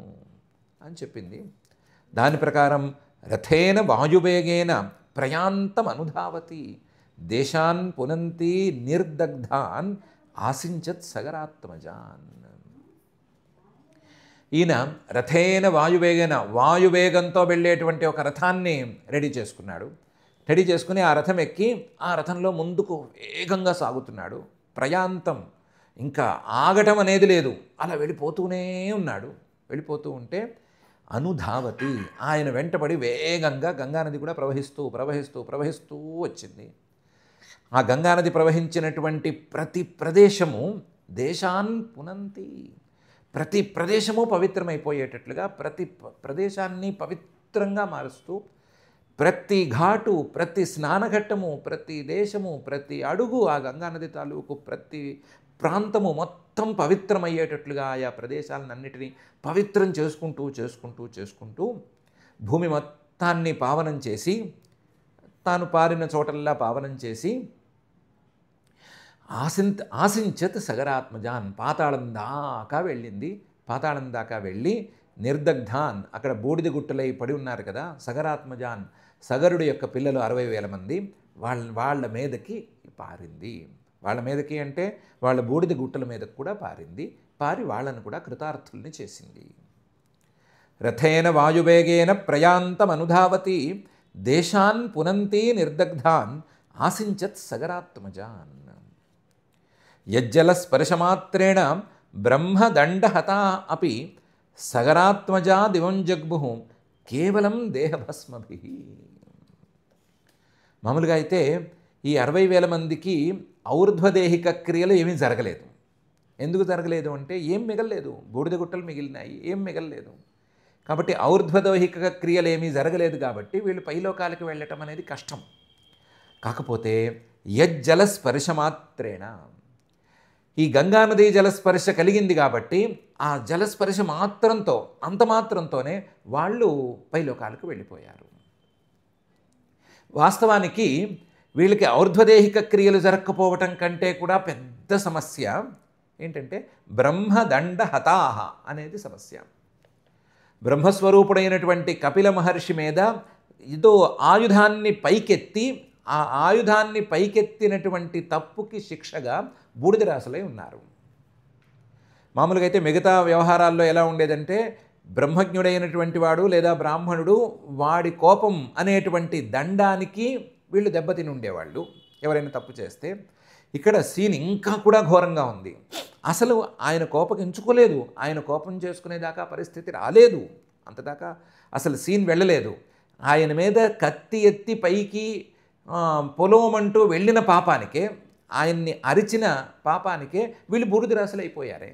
అని చెప్పింది. దాని ప్రకారం రథేన వాయువేగేన ప్రయాంతం అనుధావతి దేశాన్ పునంతి నిర్దగ్ధాన్ ఆసించత్ సగరాత్మజాన్. ఈయన రథేన వాయువేగంతో వెళ్ళేటువంటి ఒక రథాన్ని రెడీ చేసుకున్నాడు. రెడీ చేసుకుని ఆ రథం ఎక్కి ఆ రథంలో ముందుకు వేగంగా సాగుతున్నాడు. ప్రయాంతం, ఇంకా ఆగటం అనేది లేదు, అలా వెళ్ళిపోతూనే ఉన్నాడు. వెళ్ళిపోతూ ఉంటే అనుధావతి, ఆయన వెంటబడి వేగంగా గంగానది కూడా ప్రవహిస్తూ వచ్చింది. ఆ గంగానది ప్రవహించినటువంటి ప్రతి ప్రదేశము దేశాన్ పునంతి, ప్రతి ప్రదేశము పవిత్రమైపోయేటట్లుగా ప్రతి ప్రదేశాన్ని పవిత్రంగా మారుస్తూ ప్రతి ఘాటు, ప్రతి స్నానఘట్టము, ప్రతి దేశము, ప్రతి అడుగు ఆ గంగానది తాలూకు ప్రతి ప్రాంతము మొత్తం పవిత్రమయ్యేటట్లుగా ఆయా ప్రదేశాలన్నిటినీ పవిత్రం చేసుకుంటూ భూమి మొత్తాన్ని పావనం చేసి, తాను పారిన చోటల్లా పావనం చేసి ఆసించత్ సగరాత్మజాన్, పాతాళం దాకా వెళ్ళింది. పాతాళం దాకా వెళ్ళి నిర్దగ్ధాన్, అక్కడ బూడిద గుట్టలై పడి ఉన్నారు కదా సగరాత్మజాన్, సగరుడు యొక్క పిల్లలు 60,000 మంది, వాళ్ళ మీదకి పారింది. వాళ్ళ మీదకి అంటే వాళ్ళ బూడిద గుట్టల మీదకి కూడా పారి వాళ్ళను కూడా కృతార్థుల్ని చేసింది. రథేన వాయువేగేన ప్రయాంతం అనుధావతి దేశాన్ పునంతి నిర్దగ్ధాన్ ఆసించత్ సగరాత్మజాన్. యజ్జల స్పర్శమాత్రేణ బ్రహ్మదండహతా అపి సగరాత్మజా దివం జగ్ముః కేవలం దేహభస్మభిః. మామూలుగా అయితే ఈ 60,000 మందికి ఔర్ధ్వదేహిక క్రియలు ఏమీ జరగలేదు. ఎందుకు జరగలేదు అంటే ఏం మిగలలేదు, బూడిద గుట్టలు మిగిలినాయి, ఏం మిగలలేదు. కాబట్టి ఔర్ధ్వదేహిక క్రియలు ఏమీ జరగలేదు కాబట్టి వీళ్ళు పైలోకాలకు వెళ్ళటం అనేది కష్టం. కాకపోతే యజ్జల స్పర్శమాత్రేణ, ఈ గంగానదీ జలస్పర్శ కలిగింది కాబట్టి ఆ జలస్పర్శ మాత్రంతో, అంత మాత్రంతోనే వాళ్ళు పైలోకాలకు వెళ్ళిపోయారు. వాస్తవానికి వీళ్ళకి ఔర్ధ్వదేహిక క్రియలు జరగకపోవటం కంటే కూడా పెద్ద సమస్య ఏంటంటే బ్రహ్మదండ హతాహ అనేది సమస్య. బ్రహ్మస్వరూపుడైనటువంటి కపిల మహర్షి మీద ఏదో ఆయుధాన్ని పైకెత్తి, ఆ ఆయుధాన్ని పైకెత్తినటువంటి తప్పుకి శిక్షగా బూడిద రాసులై ఉన్నారు. మామూలుగా అయితే మిగతా వ్యవహారాల్లో ఎలా ఉండేదంటే బ్రహ్మజ్ఞుడైనటువంటి వాడు లేదా బ్రాహ్మణుడు వాడి కోపం అనేటువంటి దండానికి వీళ్ళు దెబ్బతిని ఉండేవాళ్ళు ఎవరైనా తప్పు చేస్తే. ఇక్కడ సీన్ ఇంకా కూడా ఘోరంగా ఉంది. అసలు ఆయన కోపగించుకోలేదు, ఆయన కోపం చేసుకునేదాకా పరిస్థితి రాలేదు, అంతదాకా అసలు సీన్ వెళ్ళలేదు. ఆయన మీద కత్తి ఎత్తి పైకి పొలోమంటూ వెళ్ళిన పాపానికే, ఆయన్ని అరిచిన పాపానికే వీళ్ళు బూడిద రాసులైపోయారే.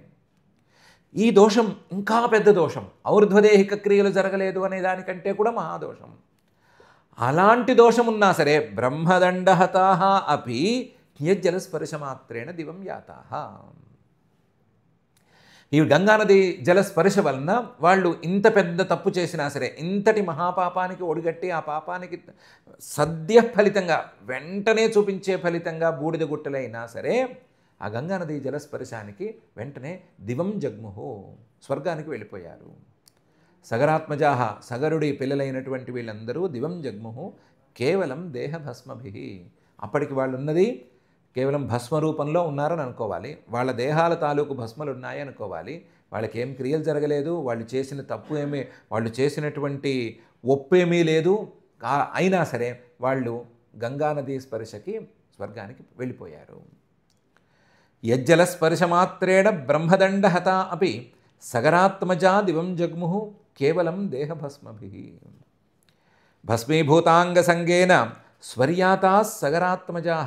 ఈ దోషం ఇంకా పెద్ద దోషం, ఔర్ధ్వదేహిక క్రియలు జరగలేదు అనే దానికంటే కూడా మహాదోషం. అలాంటి దోషం ఉన్నా సరే బ్రహ్మదండహతాః అపి యజ్జలస్పర్శమాత్రేణ దివం యాతాః. ఈ గంగానది జలస్పర్శ వలన వాళ్ళు ఇంత పెద్ద తప్పు చేసినా సరే, ఇంతటి మహాపాపానికి ఒడిగట్టి ఆ పాపానికి సద్య ఫలితంగా, వెంటనే చూపించే ఫలితంగా బూడిద గుట్టలైనా సరే ఆ గంగానది జలస్పర్శానికి వెంటనే దివం జగ్ముహు, స్వర్గానికి వెళ్ళిపోయారు. సగరాత్మజాహ, సగరుడి పిల్లలైనటువంటి వీళ్ళందరూ దివం జగ్ముహు కేవలం దేహభస్మభి. అప్పటికి వాళ్ళు ఉన్నది కేవలం భస్మ రూపంలో ఉన్నారని అనుకోవాలి. వాళ్ళ దేహాల తాలూకు భస్మలు ఉన్నాయి అనుకోవాలి. వాళ్ళకి ఏం క్రియలు జరగలేదు, వాళ్ళు చేసిన తప్పు ఏమీ, వాళ్ళు చేసినటువంటి ఒప్పేమీ లేదు. అయినా సరే వాళ్ళు గంగానదీ స్పర్శకి స్వర్గానికి వెళ్ళిపోయారు. యజ్జలస్పర్శమాత్రేణ బ్రహ్మదండహత అపి సగరాత్మజా దివం జగ్ముహు కేవలం దేహభస్మభి. భస్మీభూతాంగసంగేన స్వర్యాతా సగరాత్మజా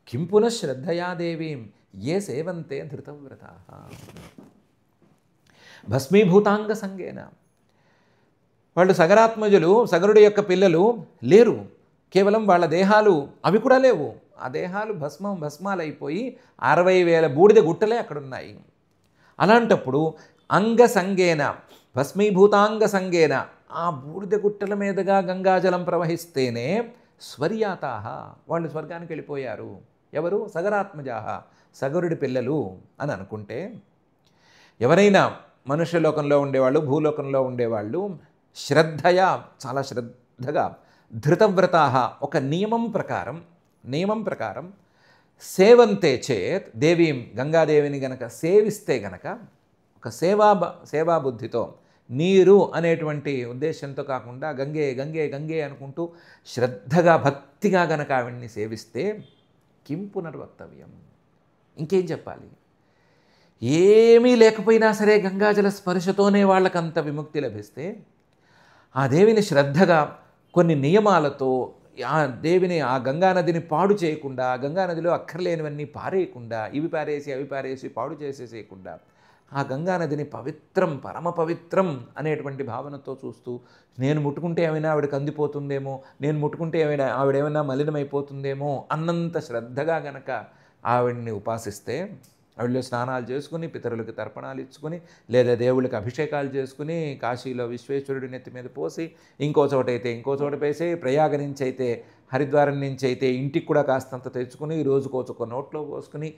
కిం పునః శ్రద్ధయా దేవీం ఏ సేవంతే ధృతవ్రతా. భస్మీభూతాంగ సంగేన, వాళ్ళు సగరాత్మజులు, సగరుడి యొక్క పిల్లలు లేరు. కేవలం వాళ్ళ దేహాలు అవి కూడా లేవు. ఆ దేహాలు భస్మాలైపోయి 60,000 బూడిద గుట్టలే అక్కడున్నాయి. అలాంటప్పుడు అంగసంగేన, భస్మీభూతాంగ సంగేన, ఆ బూడిద గుట్టల మీదుగా గంగాజలం ప్రవహిస్తేనే స్వర్యాతా, వాళ్ళు స్వర్గానికి వెళ్ళిపోయారు. ఎవరు? సగరాత్మజాహ, సగరుడి పిల్లలు అని అనుకుంటే, ఎవరైనా మనుష్యలోకంలో ఉండేవాళ్ళు, భూలోకంలో ఉండేవాళ్ళు శ్రద్ధయా, చాలా శ్రద్ధగా, ధృతవ్రతాహ, ఒక నియమం ప్రకారం సేవంతే చేత్ దేవీం, గంగాదేవిని గనక సేవిస్తే గనక, ఒక సేవాబుద్ధితో, నీరు అనేటువంటి ఉద్దేశంతో కాకుండా గంగే గంగే గంగే అనుకుంటూ శ్రద్ధగా భక్తిగా గనక ఆవిడ్ని సేవిస్తే కిం పునర్వక్తవ్యం, ఇంకేం చెప్పాలి? ఏమీ లేకపోయినా సరే గంగాజల స్పర్శతోనే వాళ్ళకంత విముక్తి లభిస్తే, ఆ దేవిని శ్రద్ధగా కొన్ని నియమాలతో ఆ దేవిని, ఆ గంగానదిని పాడు చేయకుండా, గంగానదిలో అక్కర్లేనివన్నీ పారేయకుండా, ఇవి పారేసి అవి పారేసి పాడు చేసేసేయకుండా, ఆ గంగానదిని పవిత్రం, పరమ పవిత్రం అనేటువంటి భావనతో చూస్తూ, నేను ముట్టుకుంటే ఏమైనా ఆవిడకి అందిపోతుందేమో, నేను ముట్టుకుంటే ఆవిడేమైనా మలినమైపోతుందేమో అన్నంత శ్రద్ధగా గనక ఆవిడ్ని ఉపాసిస్తే, ఆవిడలో స్నానాలు చేసుకుని, పితరులకు తర్పణాలు ఇచ్చుకొని, లేదా దేవుళ్ళకి అభిషేకాలు చేసుకుని, కాశీలో విశ్వేశ్వరుడి నెత్తి మీద పోసి, ఇంకో చోటైతే ఇంకో చోట వేసి, ప్రయాగ నుంచి అయితే, హరిద్వారం నుంచి అయితే ఇంటికి కూడా కాస్తంత తెచ్చుకుని, రోజుకోచొక్క నోట్లో పోసుకుని,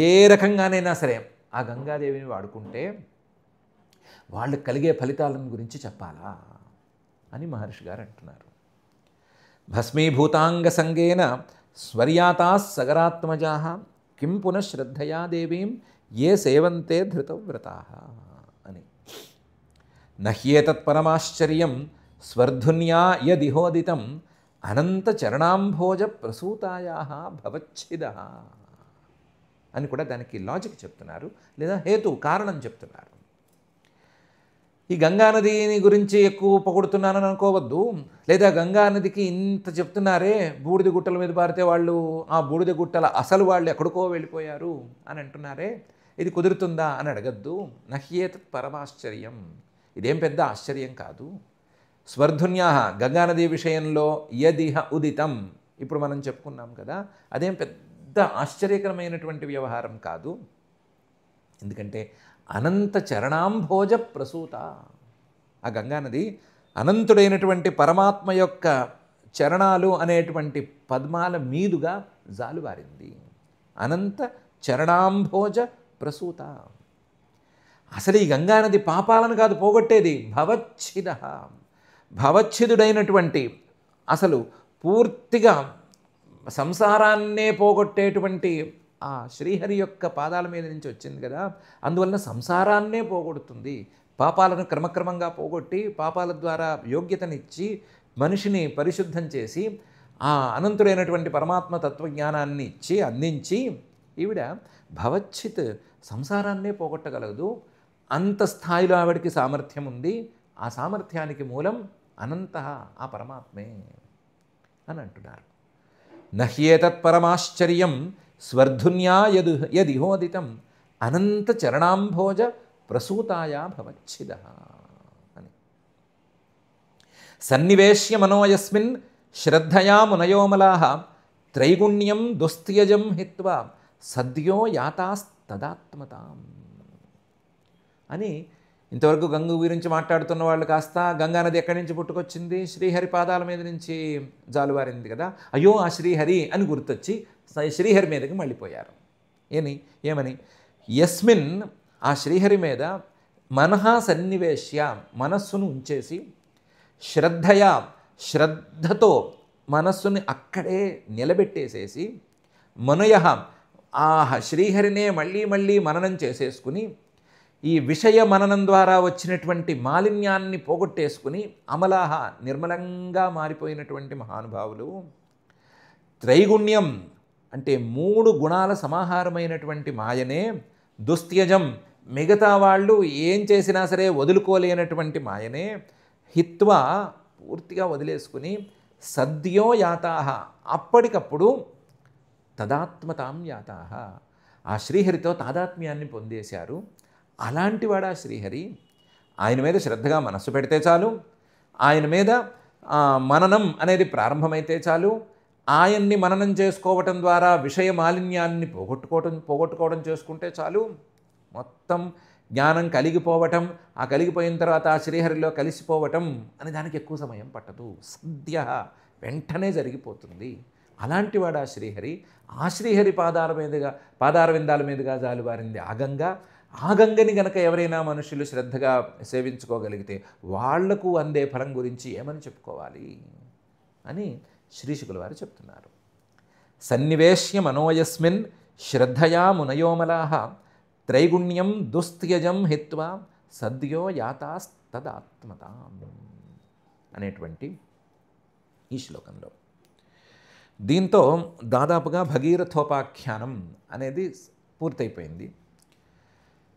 ఏ రకంగానైనా సరే ఆ గంగాదేవిని వాడుకుంటే వాళ్ళకి కలిగే ఫలితాలను గురించి చెప్పాలా అని మహర్షి గారు అంటున్నారు. భస్మీభూతాంగ సంగేన స్వర్యాతా సగరాత్మజా కిం పునః శ్రద్ధయా దేవీం ఏ సేవంతే ధృతవ్రతా అని. నహ్యేతత్ పరమాశ్చర్యం స్వర్ధున్యా యదిహోదితం అనంత చరణాంభోజ ప్రసూతాయా భవచ్ఛిద అని కూడా దానికి లాజిక్ చెప్తున్నారు, లేదా కారణం చెప్తున్నారు. ఈ గంగానదిని గురించి ఎక్కువ పొగుడుతున్నానని అనుకోవద్దు, లేదా గంగానదికి ఇంత చెప్తున్నారే, బూడిద గుట్టల మీద పారితే వాళ్ళు ఆ బూడిద గుట్టల అసలు వాళ్ళు ఎక్కడికో వెళ్ళిపోయారు అని అంటున్నారే, ఇది కుదురుతుందా అని అడగద్దు. నహ్యేతత్ పరమాశ్చర్యం, ఇదేం పెద్ద ఆశ్చర్యం కాదు. స్వర్ధున్యా, గంగానది విషయంలో యదిహ ఉదితం, ఇప్పుడు మనం చెప్పుకున్నాం కదా, అదేం పెద్ద ఆశ్చర్యకరమైనటువంటి వ్యవహారం కాదు. ఎందుకంటే అనంత చరణాంభోజ ప్రసూత, ఆ గంగానది అనంతుడైనటువంటి పరమాత్మ యొక్క చరణాలు అనేటువంటి పద్మాల మీదుగా జాలువారింది. అనంత చరణాంభోజ ప్రసూత. అసలు ఈ గంగానది పాపాలను కాదు పోగొట్టేది, భవచ్ఛిద, భవచ్ఛిదుడైనటువంటి, అసలు పూర్తిగా సంసారాన్నే పోగొట్టేటువంటి ఆ శ్రీహరి యొక్క పాదాల మీద నుంచి వచ్చింది కదా, అందువలన సంసారాన్నే పోగొడుతుంది. పాపాలను క్రమక్రమంగా పోగొట్టి, పాపాల ద్వారా యోగ్యతనిచ్చి, మనిషిని పరిశుద్ధం చేసి, ఆ అనంతుడైనటువంటి పరమాత్మ తత్వజ్ఞానాన్ని ఇచ్చి అందించి, ఈవిడ భవచ్ఛిత్, సంసారాన్నే పోగొట్టగలదు. అంత స్థాయిలో ఆవిడికి సామర్థ్యం ఉంది. ఆ సామర్థ్యానికి మూలం అనంత ఆ పరమాత్మే అని అంటున్నారు. నహ్యేతత్ పరమాశ్చర్యం స్వర్ధున్యా యదిహోదితం అనంత చరణాంభోజ ప్రసూతాయా భవచ్ఛిద అని. సన్నివేశ్య మనోయస్మిన్ శ్రద్ధయా మునయోమలాః త్రైగుణ్యం దుస్త్యజం హిత్వా సద్యో యాతాస్తదాత్మతాం అని. ఇంతవరకు గంగు గురించి మాట్లాడుతున్న వాళ్ళు కాస్త గంగానది ఎక్కడి నుంచి పుట్టుకొచ్చింది, శ్రీహరి పాదాల మీద నుంచి జాలువారింది కదా, అయ్యో ఆ శ్రీహరి అని గుర్తొచ్చి శ్రీహరి మీదకి మళ్ళీపోయారు. ఏమని యస్మిన్ ఆ శ్రీహరి మీద మనహ సన్నివేశ్య మనస్సును ఉంచేసి శ్రద్ధతో మనస్సుని అక్కడే నిలబెట్టేసేసి మనయ ఆ శ్రీహరినే మళ్ళీ మళ్ళీ మననం చేసేసుకుని ఈ విషయ మననం ద్వారా వచ్చినటువంటి మాలిన్యాన్ని పోగొట్టేసుకుని అమలాహ నిర్మలంగా మారిపోయినటువంటి మహానుభావులు త్రైగుణ్యం అంటే 3 గుణాల సమాహారమైనటువంటి మాయనే దుస్త్యజం మిగతా వాళ్ళు ఏం చేసినా సరే వదులుకోలేనటువంటి మాయనే హిత్వా పూర్తిగా వదిలేసుకుని సద్యో యాతాహ అప్పటికప్పుడు తదాత్మతాం యాతాహ ఆ శ్రీహరితో తాదాత్మ్యాన్ని పొందేశారు. అలాంటివాడా శ్రీహరి. ఆయన మీద శ్రద్ధగా మనస్సు పెడితే చాలు, ఆయన మీద మననం అనేది ప్రారంభమైతే చాలు, ఆయన్ని మననం చేసుకోవటం ద్వారా విషయ మాలిన్యాన్ని పోగొట్టుకోవడం చేసుకుంటే చాలు, మొత్తం జ్ఞానం కలిగిపోవటం, ఆ కలిగిపోయిన తర్వాత ఆ శ్రీహరిలో కలిసిపోవటం అని దానికి ఎక్కువ సమయం పట్టదు, సద్య వెంటనే జరిగిపోతుంది. అలాంటివాడు ఆ శ్రీహరి. ఆ శ్రీహరి పాదారవిందాల మీదుగా జాలువారింది ఆ గంగని గనక ఎవరైనా మనుషులు శ్రద్ధగా సేవించుకోగలిగితే వాళ్లకు అందే ఫలం గురించి ఏమని చెప్పుకోవాలి అని శ్రీశుకుల వారు చెప్తున్నారు. సన్నివేశ్య మనోయస్మిన్ శ్రద్ధయా మునయోమలాహ త్రైగుణ్యం దుస్త్యజం హిత్వా సద్యో యాతాస్తదాత్మతాం అనేటువంటి ఈ శ్లోకంలో. దీంతో దాదాపుగా భగీరథోపాఖ్యానం అనేది పూర్తయిపోయింది.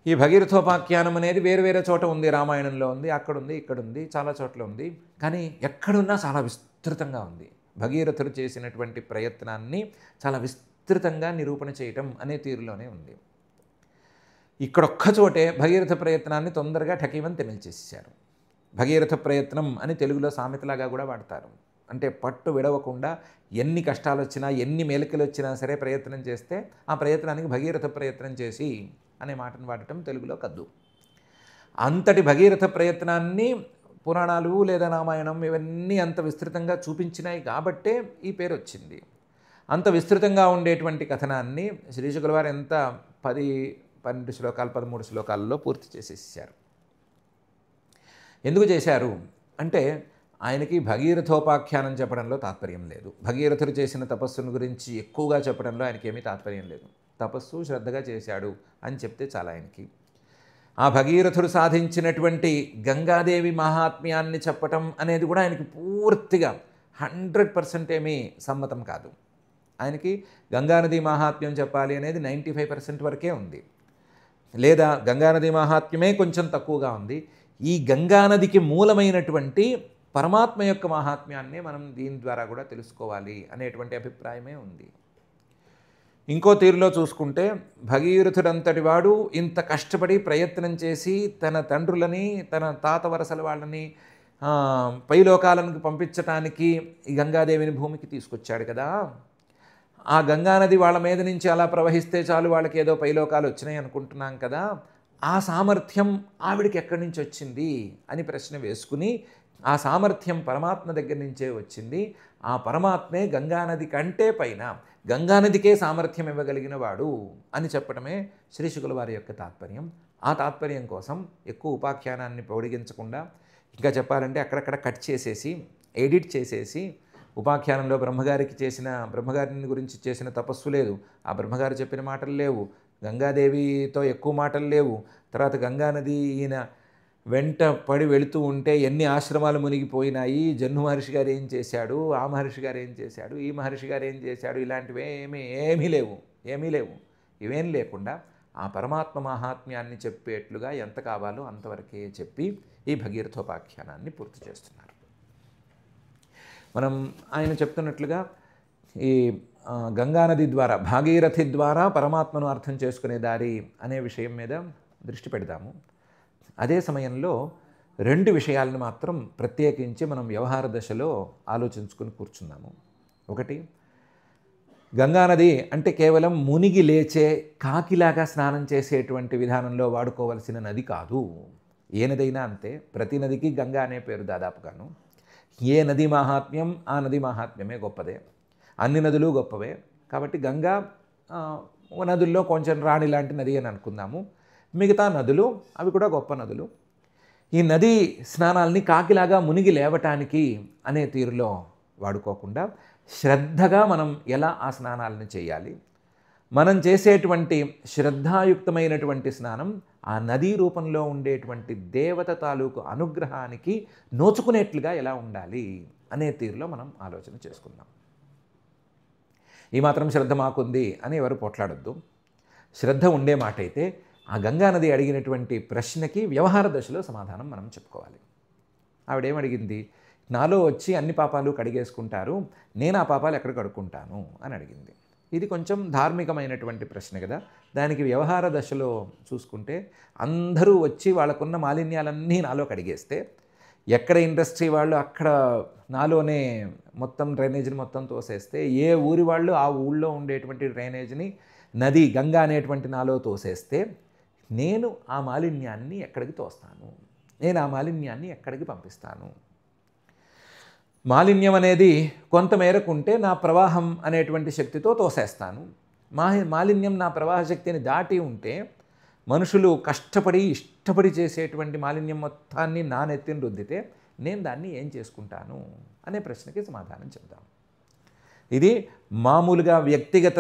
ఈ భగీరథోపాఖ్యానం అనేది వేరు వేరే చోట ఉంది, రామాయణంలో ఉంది, అక్కడుంది, ఇక్కడుంది, చాలా చోట్ల ఉంది. కానీ ఎక్కడున్నా చాలా విస్తృతంగా ఉంది. భగీరథుడు చేసినటువంటి ప్రయత్నాన్ని చాలా విస్తృతంగా నిరూపణ చేయటం అనే తీరులోనే ఉంది. ఇక్కడొక్క చోటే భగీరథ ప్రయత్నాన్ని తొందరగా ఠకీమని తెలియచేసేశారు. భగీరథ ప్రయత్నం అని తెలుగులో సామెతలాగా కూడా వాడతారు. అంటే పట్టు విడవకుండా ఎన్ని కష్టాలు వచ్చినా ఎన్ని మేలికలు వచ్చినా సరే ప్రయత్నం చేస్తే ఆ ప్రయత్నానికి భగీరథ ప్రయత్నం చేసి అనే మాటను వాడటం తెలుగులో కద్దు. అంతటి భగీరథ ప్రయత్నాన్ని పురాణాలు లేదా రామాయణం ఇవన్నీ అంత విస్తృతంగా చూపించినాయి కాబట్టే ఈ పేరు వచ్చింది. అంత విస్తృతంగా ఉండేటువంటి కథనాన్ని శ్రీశుకుల వారు ఎంత 12 శ్లోకాలు 13 శ్లోకాలలో పూర్తి చేసేసారు. ఎందుకు చేశారు అంటే ఆయనకి భగీరథోపాఖ్యానం చెప్పడంలో తాత్పర్యం లేదు. భగీరథుడు చేసిన తపస్సును గురించి ఎక్కువగా చెప్పడంలో ఆయనకి ఏమీ తాత్పర్యం లేదు. తపస్సు శ్రద్ధగా చేశాడు అని చెప్తే చాలా ఆయనకి. ఆ భగీరథుడు సాధించినటువంటి గంగాదేవి మహాత్మ్యాన్ని చెప్పటం అనేది కూడా ఆయనకి పూర్తిగా 100% ఏమీ సమ్మతం కాదు. ఆయనకి గంగానది మహాత్మ్యం చెప్పాలి అనేది 95% వరకే ఉంది, లేదా గంగానది మహాత్మ్యమే కొంచెం తక్కువగా ఉంది. ఈ గంగానదికి మూలమైనటువంటి పరమాత్మ యొక్క మహాత్మ్యాన్నే మనం దీని ద్వారా కూడా తెలుసుకోవాలి అనేటువంటి అభిప్రాయమే ఉంది. ఇంకో తీరులో చూసుకుంటే భగీరథుడంతటి వాడు ఇంత కష్టపడి ప్రయత్నం చేసి తన తండ్రులని తన తాత వరసల వాళ్ళని పైలోకాలను పంపించటానికి ఈ గంగాదేవిని భూమికి తీసుకొచ్చాడు కదా. ఆ గంగానది వాళ్ళ మీద నుంచి అలా ప్రవహిస్తే చాలు వాళ్ళకి ఏదో పైలోకాలు వచ్చినాయి అనుకుంటున్నాం కదా, ఆ సామర్థ్యం ఆవిడికి ఎక్కడి నుంచి వచ్చింది అని ప్రశ్న వేసుకుని ఆ సామర్థ్యం పరమాత్మ దగ్గర నుంచే వచ్చింది. ఆ పరమాత్మే గంగానది కంటే పైన గంగానదికే సామర్థ్యం ఇవ్వగలిగిన వాడు అని చెప్పడమే శ్రీశుకుల వారి యొక్క తాత్పర్యం. ఆ తాత్పర్యం కోసం ఎక్కువ ఉపాఖ్యానాన్ని పొడిగించకుండా ఇంకా చెప్పాలంటే అక్కడక్కడ కట్ చేసేసి ఎడిట్ చేసేసి ఉపాఖ్యానంలో బ్రహ్మగారిని గురించి చేసిన తపస్సు లేదు, ఆ బ్రహ్మగారు చెప్పిన మాటలు లేవు, గంగాదేవితో ఎక్కువ మాటలు లేవు, తర్వాత గంగానది ఈయన వెంట పడి వెళుతూ ఉంటే ఎన్ని ఆశ్రమాలు మునిగిపోయినాయి, జన్ను మహర్షి గారు ఏం చేశాడు, ఆ మహర్షి గారు ఏం చేశాడు, ఈ మహర్షి గారు ఏం చేశాడు, ఇలాంటివి ఏమీ లేవు. ఇవేం లేకుండా ఆ పరమాత్మ మహాత్మ్యాన్ని చెప్పేట్లుగా ఎంత కావాలో అంతవరకే చెప్పి ఈ భగీరథోపాఖ్యానాన్ని పూర్తి చేస్తున్నారు. మనం ఆయన చెప్తున్నట్లుగా ఈ గంగానది ద్వారా భాగీరథి ద్వారా పరమాత్మను అర్థం చేసుకునే దారి అనే విషయం మీద దృష్టి పెడదాము. అదే సమయంలో 2 విషయాలను మాత్రం ప్రత్యేకించి మనం వ్యవహార దశలో ఆలోచించుకుని కూర్చున్నాము. ఒకటి, గంగానది అంటే కేవలం మునిగి లేచే కాకిలాగా స్నానం చేసేటువంటి విధానంలో వాడుకోవలసిన నది కాదు. ఏ నదైనా అంతే, ప్రతి నదికి గంగా అనే పేరు దాదాపుగాను. ఏ నది మహాత్మ్యం ఆ నది మహాత్మ్యమే గొప్పదే, అన్ని నదులు గొప్పవే. కాబట్టి గంగా నదుల్లో కొంచెం రాణి లాంటి నది అని అనుకుందాము. మిగతా నదులు అవి కూడా గొప్ప నదులు. ఈ నదీ స్నానాల్ని కాకిలాగా మునిగి లేవటానికి అనే తీరులో వాడుకోకుండా శ్రద్ధగా మనం ఎలా ఆ స్నానాలను చేయాలి, మనం చేసేటువంటి శ్రద్ధాయుక్తమైనటువంటి స్నానం ఆ నదీ రూపంలో ఉండేటువంటి దేవత తాలూకు అనుగ్రహానికి నోచుకునేట్లుగా ఎలా ఉండాలి అనే తీరులో మనం ఆలోచన చేసుకుందాం. ఈ మాత్రం శ్రద్ధ మాకుంది అని ఎవరు పోట్లాడొద్దు. శ్రద్ధ ఉండే మాట అయితే ఆ గంగానది అడిగినటువంటి ప్రశ్నకి వ్యవహార దశలో సమాధానం మనం చెప్పుకోవాలి. ఆవిడేమడిగింది, నాలో వచ్చి అన్ని పాపాలు కడిగేసుకుంటారు, నేను ఆ పాపాలు ఎక్కడ కడుక్కుంటాను అని అడిగింది. ఇది కొంచెం ధార్మికమైనటువంటి ప్రశ్న కదా. దానికి వ్యవహార దశలో చూసుకుంటే అందరూ వచ్చి వాళ్ళకున్న మాలిన్యాలన్నీ నాలో కడిగేస్తే, ఎక్కడ ఇండస్ట్రీ వాళ్ళు అక్కడ నాలోనే మొత్తం డ్రైనేజీని మొత్తం తోసేస్తే, ఏ ఊరి వాళ్ళు ఆ ఊళ్ళో ఉండేటువంటి డ్రైనేజీని నది గంగా అనేటువంటి నాలో తోసేస్తే, నేను ఆ మాలిన్యాన్ని ఎక్కడికి తోస్తాను, నేను ఆ మాలిన్యాన్ని ఎక్కడికి పంపిస్తాను? మాలిన్యం అనేది కొంతమేరకు ఉంటే నా ప్రవాహం అనేటువంటి శక్తితో తోసేస్తాను. మాలిన్యం నా ప్రవాహ శక్తిని దాటి ఉంటే, మనుషులు కష్టపడి ఇష్టపడి చేసేటువంటి మాలిన్యం మొత్తాన్ని నా నెత్తిని రుద్దితే నేను దాన్ని ఏం చేసుకుంటాను అనే ప్రశ్నకి సమాధానం చెప్దాం. ఇది మామూలుగా వ్యక్తిగత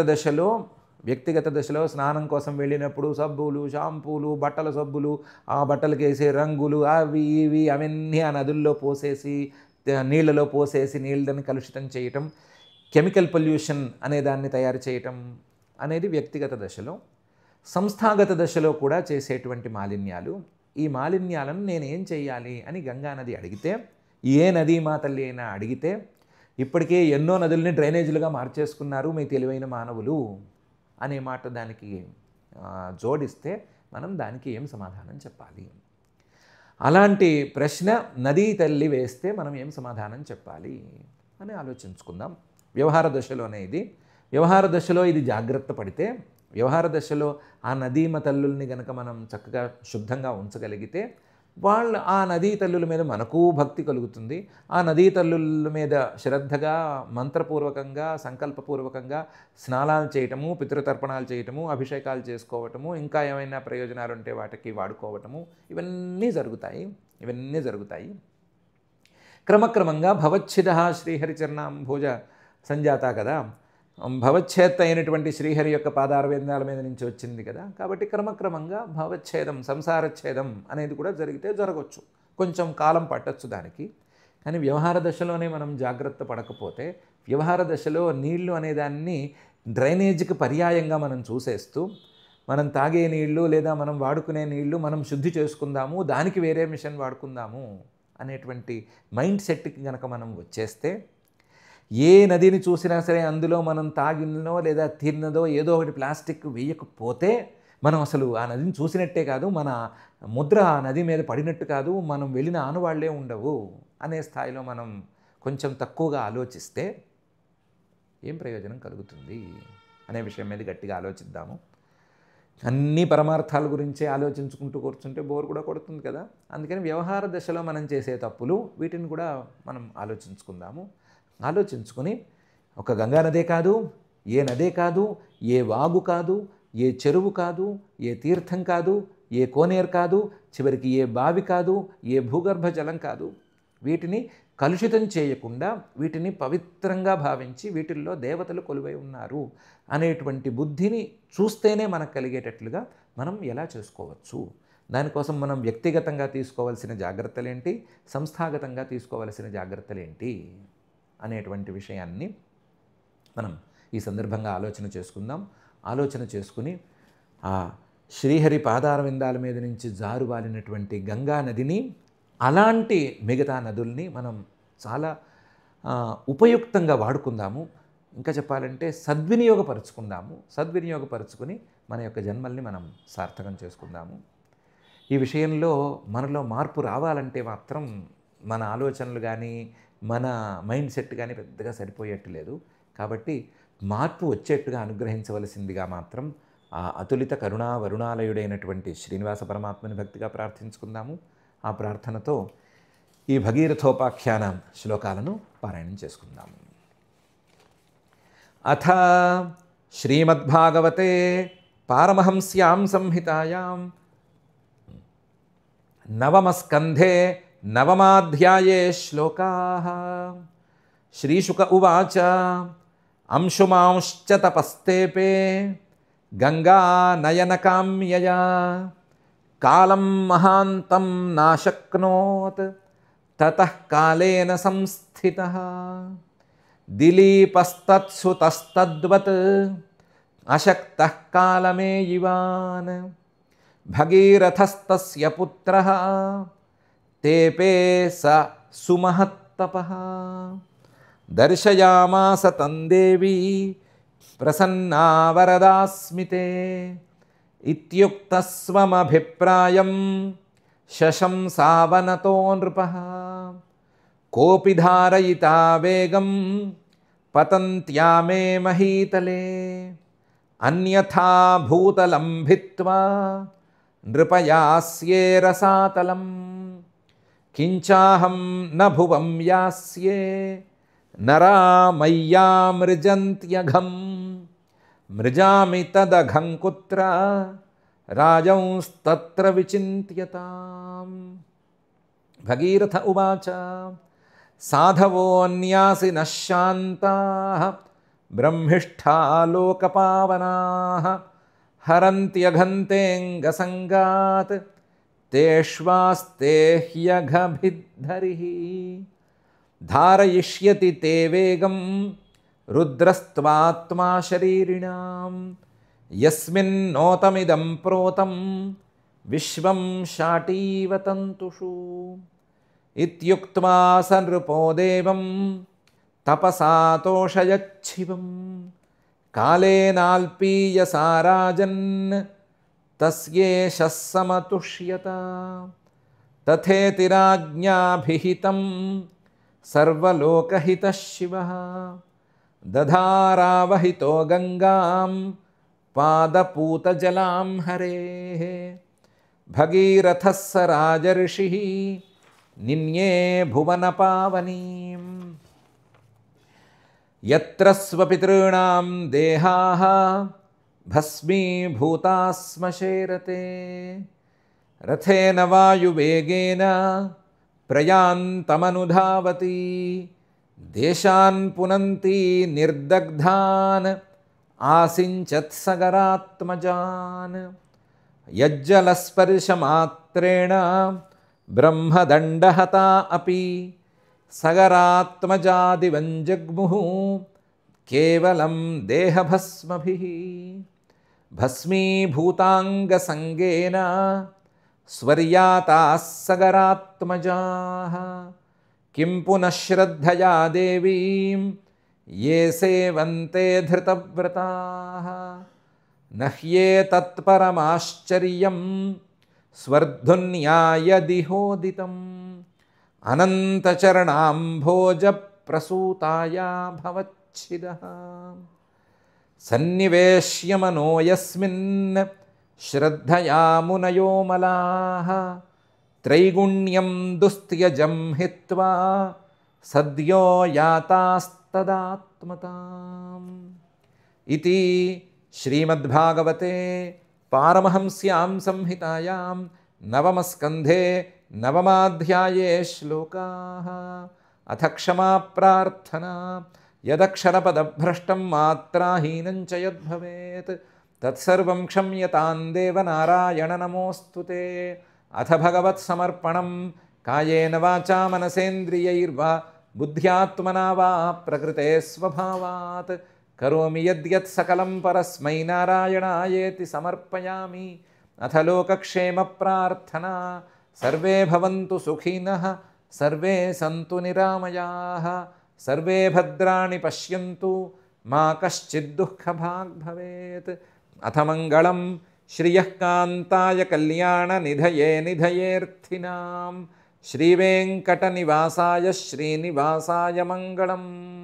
దశలో స్నానం కోసం వెళ్ళినప్పుడు సబ్బులు, షాంపూలు, బట్టల సబ్బులు, ఆ బట్టలకు వేసే రంగులు, అవి ఇవి అవన్నీ ఆ నదుల్లో పోసేసి నీళ్ళలో పోసేసి నీళ్ళని కలుషితం చేయటం, కెమికల్ పొల్యూషన్ అనే దాన్ని తయారు చేయటం అనేది వ్యక్తిగత దశలో. సంస్థాగత దశలో కూడా చేసేటువంటి మాలిన్యాలు, ఈ మాలిన్యాలను నేను ఏం చేయాలి అని గంగానది అడిగితే, ఏ నదీ మా తల్లి అయినా అడిగితే, ఇప్పటికే ఎన్నో నదుల్ని డ్రైనేజీలుగా మార్చేసుకున్నారు మీ తెలివైన మానవులు అనే మాట దానికి జోడిస్తే మనం దానికి ఏం సమాధానం చెప్పాలి? అలాంటి ప్రశ్న నదీ తల్లి వేస్తే మనం ఏం సమాధానం చెప్పాలి అని ఆలోచించుకుందాం. వ్యవహార దశలో ఇది జాగ్రత్త పడితే, వ్యవహార దశలో ఆ నదీమ తల్లుల్ని గనక మనం చక్కగా శుద్ధంగా ఉంచగలిగితే, ఆ నదీ తల్లుల మీద మనకు భక్తి కలుగుతుంది. ఆ నదీ తల్లుల మీద శ్రద్ధగా, మంత్రపూర్వకంగా, సంకల్పపూర్వకంగా స్నానాలు చేయటము, పితృతర్పణాలు చేయటము, అభిషేకాలు చేసుకోవటము, ఇంకా ఏమైనా ప్రయోజనాలు ఉంటే వాటికి వాడుకోవటము, ఇవన్నీ జరుగుతాయి. క్రమక్రమంగా భవచ్ఛిద శ్రీహరిచరణాంభోజ సంజాత కదా, భవచ్ఛేద్ అయినటువంటి శ్రీహరి యొక్క పాదారవిందాల మీద నుంచి వచ్చింది కదా. కాబట్టి క్రమక్రమంగా భవచ్ఛేదం, సంసారచ్ఛేదం అనేది కూడా జరగవచ్చు. కొంచెం కాలం పట్టచ్చు దానికి. కానీ వ్యవహార దశలోనే మనం జాగ్రత్త పడకపోతే, వ్యవహార దశలో నీళ్లు అనేదాన్ని డ్రైనేజీకి పర్యాయంగా మనం చూసేస్తూ, మనం తాగే నీళ్లు లేదా మనం వాడుకునే నీళ్లు మనం శుద్ధి చేసుకుందాము, దానికి వేరే మిషన్ వాడుకుందాము అనేటువంటి మైండ్ సెట్కి కనుక మనం వచ్చేస్తే, ఏ నదిని చూసినా సరే అందులో మనం తాగినో లేదా తిన్నదో ఏదో ఒకటి ప్లాస్టిక్ వేయకపోతే మనం అసలు ఆ నదిని చూసినట్టే కాదు, మన ముద్ర ఆ నది మీద పడినట్టు కాదు, మనం వెళ్ళిన ఆనవాళ్లే ఉండవు అనే స్థాయిలో మనం కొంచెం తక్కువగా ఆలోచిస్తే ఏం ప్రయోజనం కలుగుతుంది అనే విషయం మీద గట్టిగా ఆలోచిద్దాము. అన్ని పరమార్థాల గురించే ఆలోచించుకుంటూ కూర్చుంటే బోర్ కూడా కొడుతుంది కదా. అందుకని వ్యవహార దశలో మనం చేసే తప్పులు వీటిని కూడా మనం ఆలోచించుకొని ఒక గంగానదే కాదు, ఏ నదే కాదు, ఏ వాగు కాదు, ఏ చెరువు కాదు, ఏ తీర్థం కాదు, ఏ కోనేరు కాదు, చివరికి ఏ బావి కాదు, ఏ భూగర్భ జలం కాదు, వీటిని కలుషితం చేయకుండా వీటిని పవిత్రంగా భావించి వీటిల్లో దేవతలు కొలువై ఉన్నారు అనేటువంటి బుద్ధిని చూస్తేనే మనకు కలిగేటట్లుగా మనం ఎలా చేసుకోవచ్చు, దానికోసం మనం వ్యక్తిగతంగా తీసుకోవాల్సిన జాగ్రత్తలేంటి, సంస్థాగతంగా తీసుకోవాల్సిన జాగ్రత్తలేంటి అనేటువంటి విషయాన్ని మనం ఈ సందర్భంగా ఆలోచన చేసుకుని ఆ శ్రీహరి పాదారవిందాల మీద నుంచి జారువాలినటువంటి గంగా నదిని, అలాంటి మిగతా నదుల్ని మనం చాలా ఉపయుక్తంగా వాడుకుందాము. ఇంకా చెప్పాలంటే సద్వినియోగపరుచుకుని మన యొక్క జన్మల్ని మనం సార్థకం చేసుకుందాము. ఈ విషయంలో మనలో మార్పు రావాలంటే మాత్రం మన ఆలోచనలు కానీ మన మైండ్ సెట్ కానీ పెద్దగా సరిపోయేట్టు లేదు. కాబట్టి మార్పు వచ్చేట్టుగా అనుగ్రహించవలసిందిగా మాత్రం ఆ అతులిత కరుణా వరుణాలయుడైనటువంటి శ్రీనివాస పరమాత్మని భక్తిగా ప్రార్థించుకుందాము. ఆ ప్రార్థనతో ఈ భగీరథోపాఖ్యాన శ్లోకాలను పారాయణం చేసుకుందాము. అథ శ్రీమద్భాగవతే పారమహంస్యాం సంహితాయాం నవమస్కంధే నవమాధ్యాయే శ్లోకాః. శ్రీశుక ఉవాచ అంశుమాంశ్చ తపస్తేపే గంగానయనకామ్యయా కాలం మహాంతం నాశక్నోత్ తతః కాలేన సంస్థితః. దిలీపస్తత్సుతస్తద్వత్ అశక్తః కాలమేయివాన్. భగీరథస్తస్య పుత్రః తేపే స సుమహత్తపః. దర్శయామాస తం దేవీ ప్రసన్నా వరదాస్మితే. ఇత్యుక్తస్వమభిప్రాయం శశంసావనతో నృపః. కోపి ధారయితా వేగం పతంత్యామే మహీతలే. అన్యథా భూతలం భిత్వా నృపయాస్యే రసాతలం. కించాహం న భువం యాస్యే నరా మయ్యామృజంత్యఘం. మృజామి తదఘం కుత్ర రాజంస్తత్ర విచింత్యతాం. భగీరథ ఉవాచ సాధవోన్యాసినః శాంతాః బ్రహ్మిష్ఠా లోకపావనాః హరంత్యఘంతేऽంగసంగాత్ తేష్వాస్తే హ్యఘభిద్ధరిః. ధారయిష్యతి తే వేగం రుద్రస్త్వాత్మా శరీరిణాం. యస్మిన్నోతమిదం ప్రోతం విశ్వం షాటీవ తంతుషు. ఇత్యుక్త్వా స నృపో దేవం తపసా తోషయచ్చివం. కాలేనాల్పీయసా రాజన్ తస్యేషః సమతుష్యత. తథేతి రాజ్ఞాభిహితం సర్వలోకహితః శివః. దధారావహితో గంగాం పాదపూతజలాం హరేః. భగీరథः స రాజర్షిః నిన్యే భువనపావనీం. యత్ర స్వపితॄణాం దేహాః భస్మీభూతాः శ్మశేరతే. రథేన వాయువేగేన ప్రయాంతమనుధావతి. దేశాన్ పునంతి నిర్దగ్ధాన్ ఆసించత్సగరాత్మజాన్. యజ్జలస్పర్శమాత్రేణ బ్రహ్మదండహతా అపి. సగరాత్మజాదివం జగ్ముః కేవలం దేహభస్మభిః. భస్మీభూతాంగసంగేన స్వర్యాతాः సగరాత్మజాః. కిం పునః శ్రద్ధయా దేవీం ఏ సేవంతే ధృతవ్రతాః. నహ్యేతత్పరమాశ్చర్యం స్వర్ధున్యాయదిహోదితం. అనంతచరణాంభోజప్రసూతాయా భవచ్చిదః. సన్నివేశ్యమనో యస్మిన్ శ్రద్ధయా మునయో మలాః. త్రైగుణ్యం దుస్త్యజం హిత్వా సద్యో యాతాస్తదాత్మతాం. ఇతి శ్రీమద్భాగవతే పారమహంస్యాం సంహితాయాం నవమస్కంధే నవమాధ్యాయే శ్లోకాః. అథ క్షమా ప్రార్థనా. యదక్షరపదభ్రష్టం మాత్రాహీనం చ యద్భవేత్ తత్సర్వం క్షమ్యతాం దేవ నారాయణ నమోऽస్తు తే. అథ భగవత్సమర్పణం కాయేన వాచా మనసేంద్రియైర్వా బుద్ధ్యాత్మనా వా ప్రకృతే స్వభావాత్ కరోమి యద్యత్ సకలం పరస్మై నారాయణాయేతి సమర్పయామి. అథ లోకక్షేమ ప్రార్థనా. సర్వే భవంతు సుఖినః సర్వే సంతు నిరామయాః. సర్వే భద్రాణి పశ్యంతు మా కశ్చిద్ దుఃఖభాగ్ భవేత్. అథ మంగళం శ్రియః కాంతాయ కళ్యాణ నిధయే నిధయేర్థినాం. శ్రీవేంకటనివాసాయ శ్రీనివాసాయ మంగళం.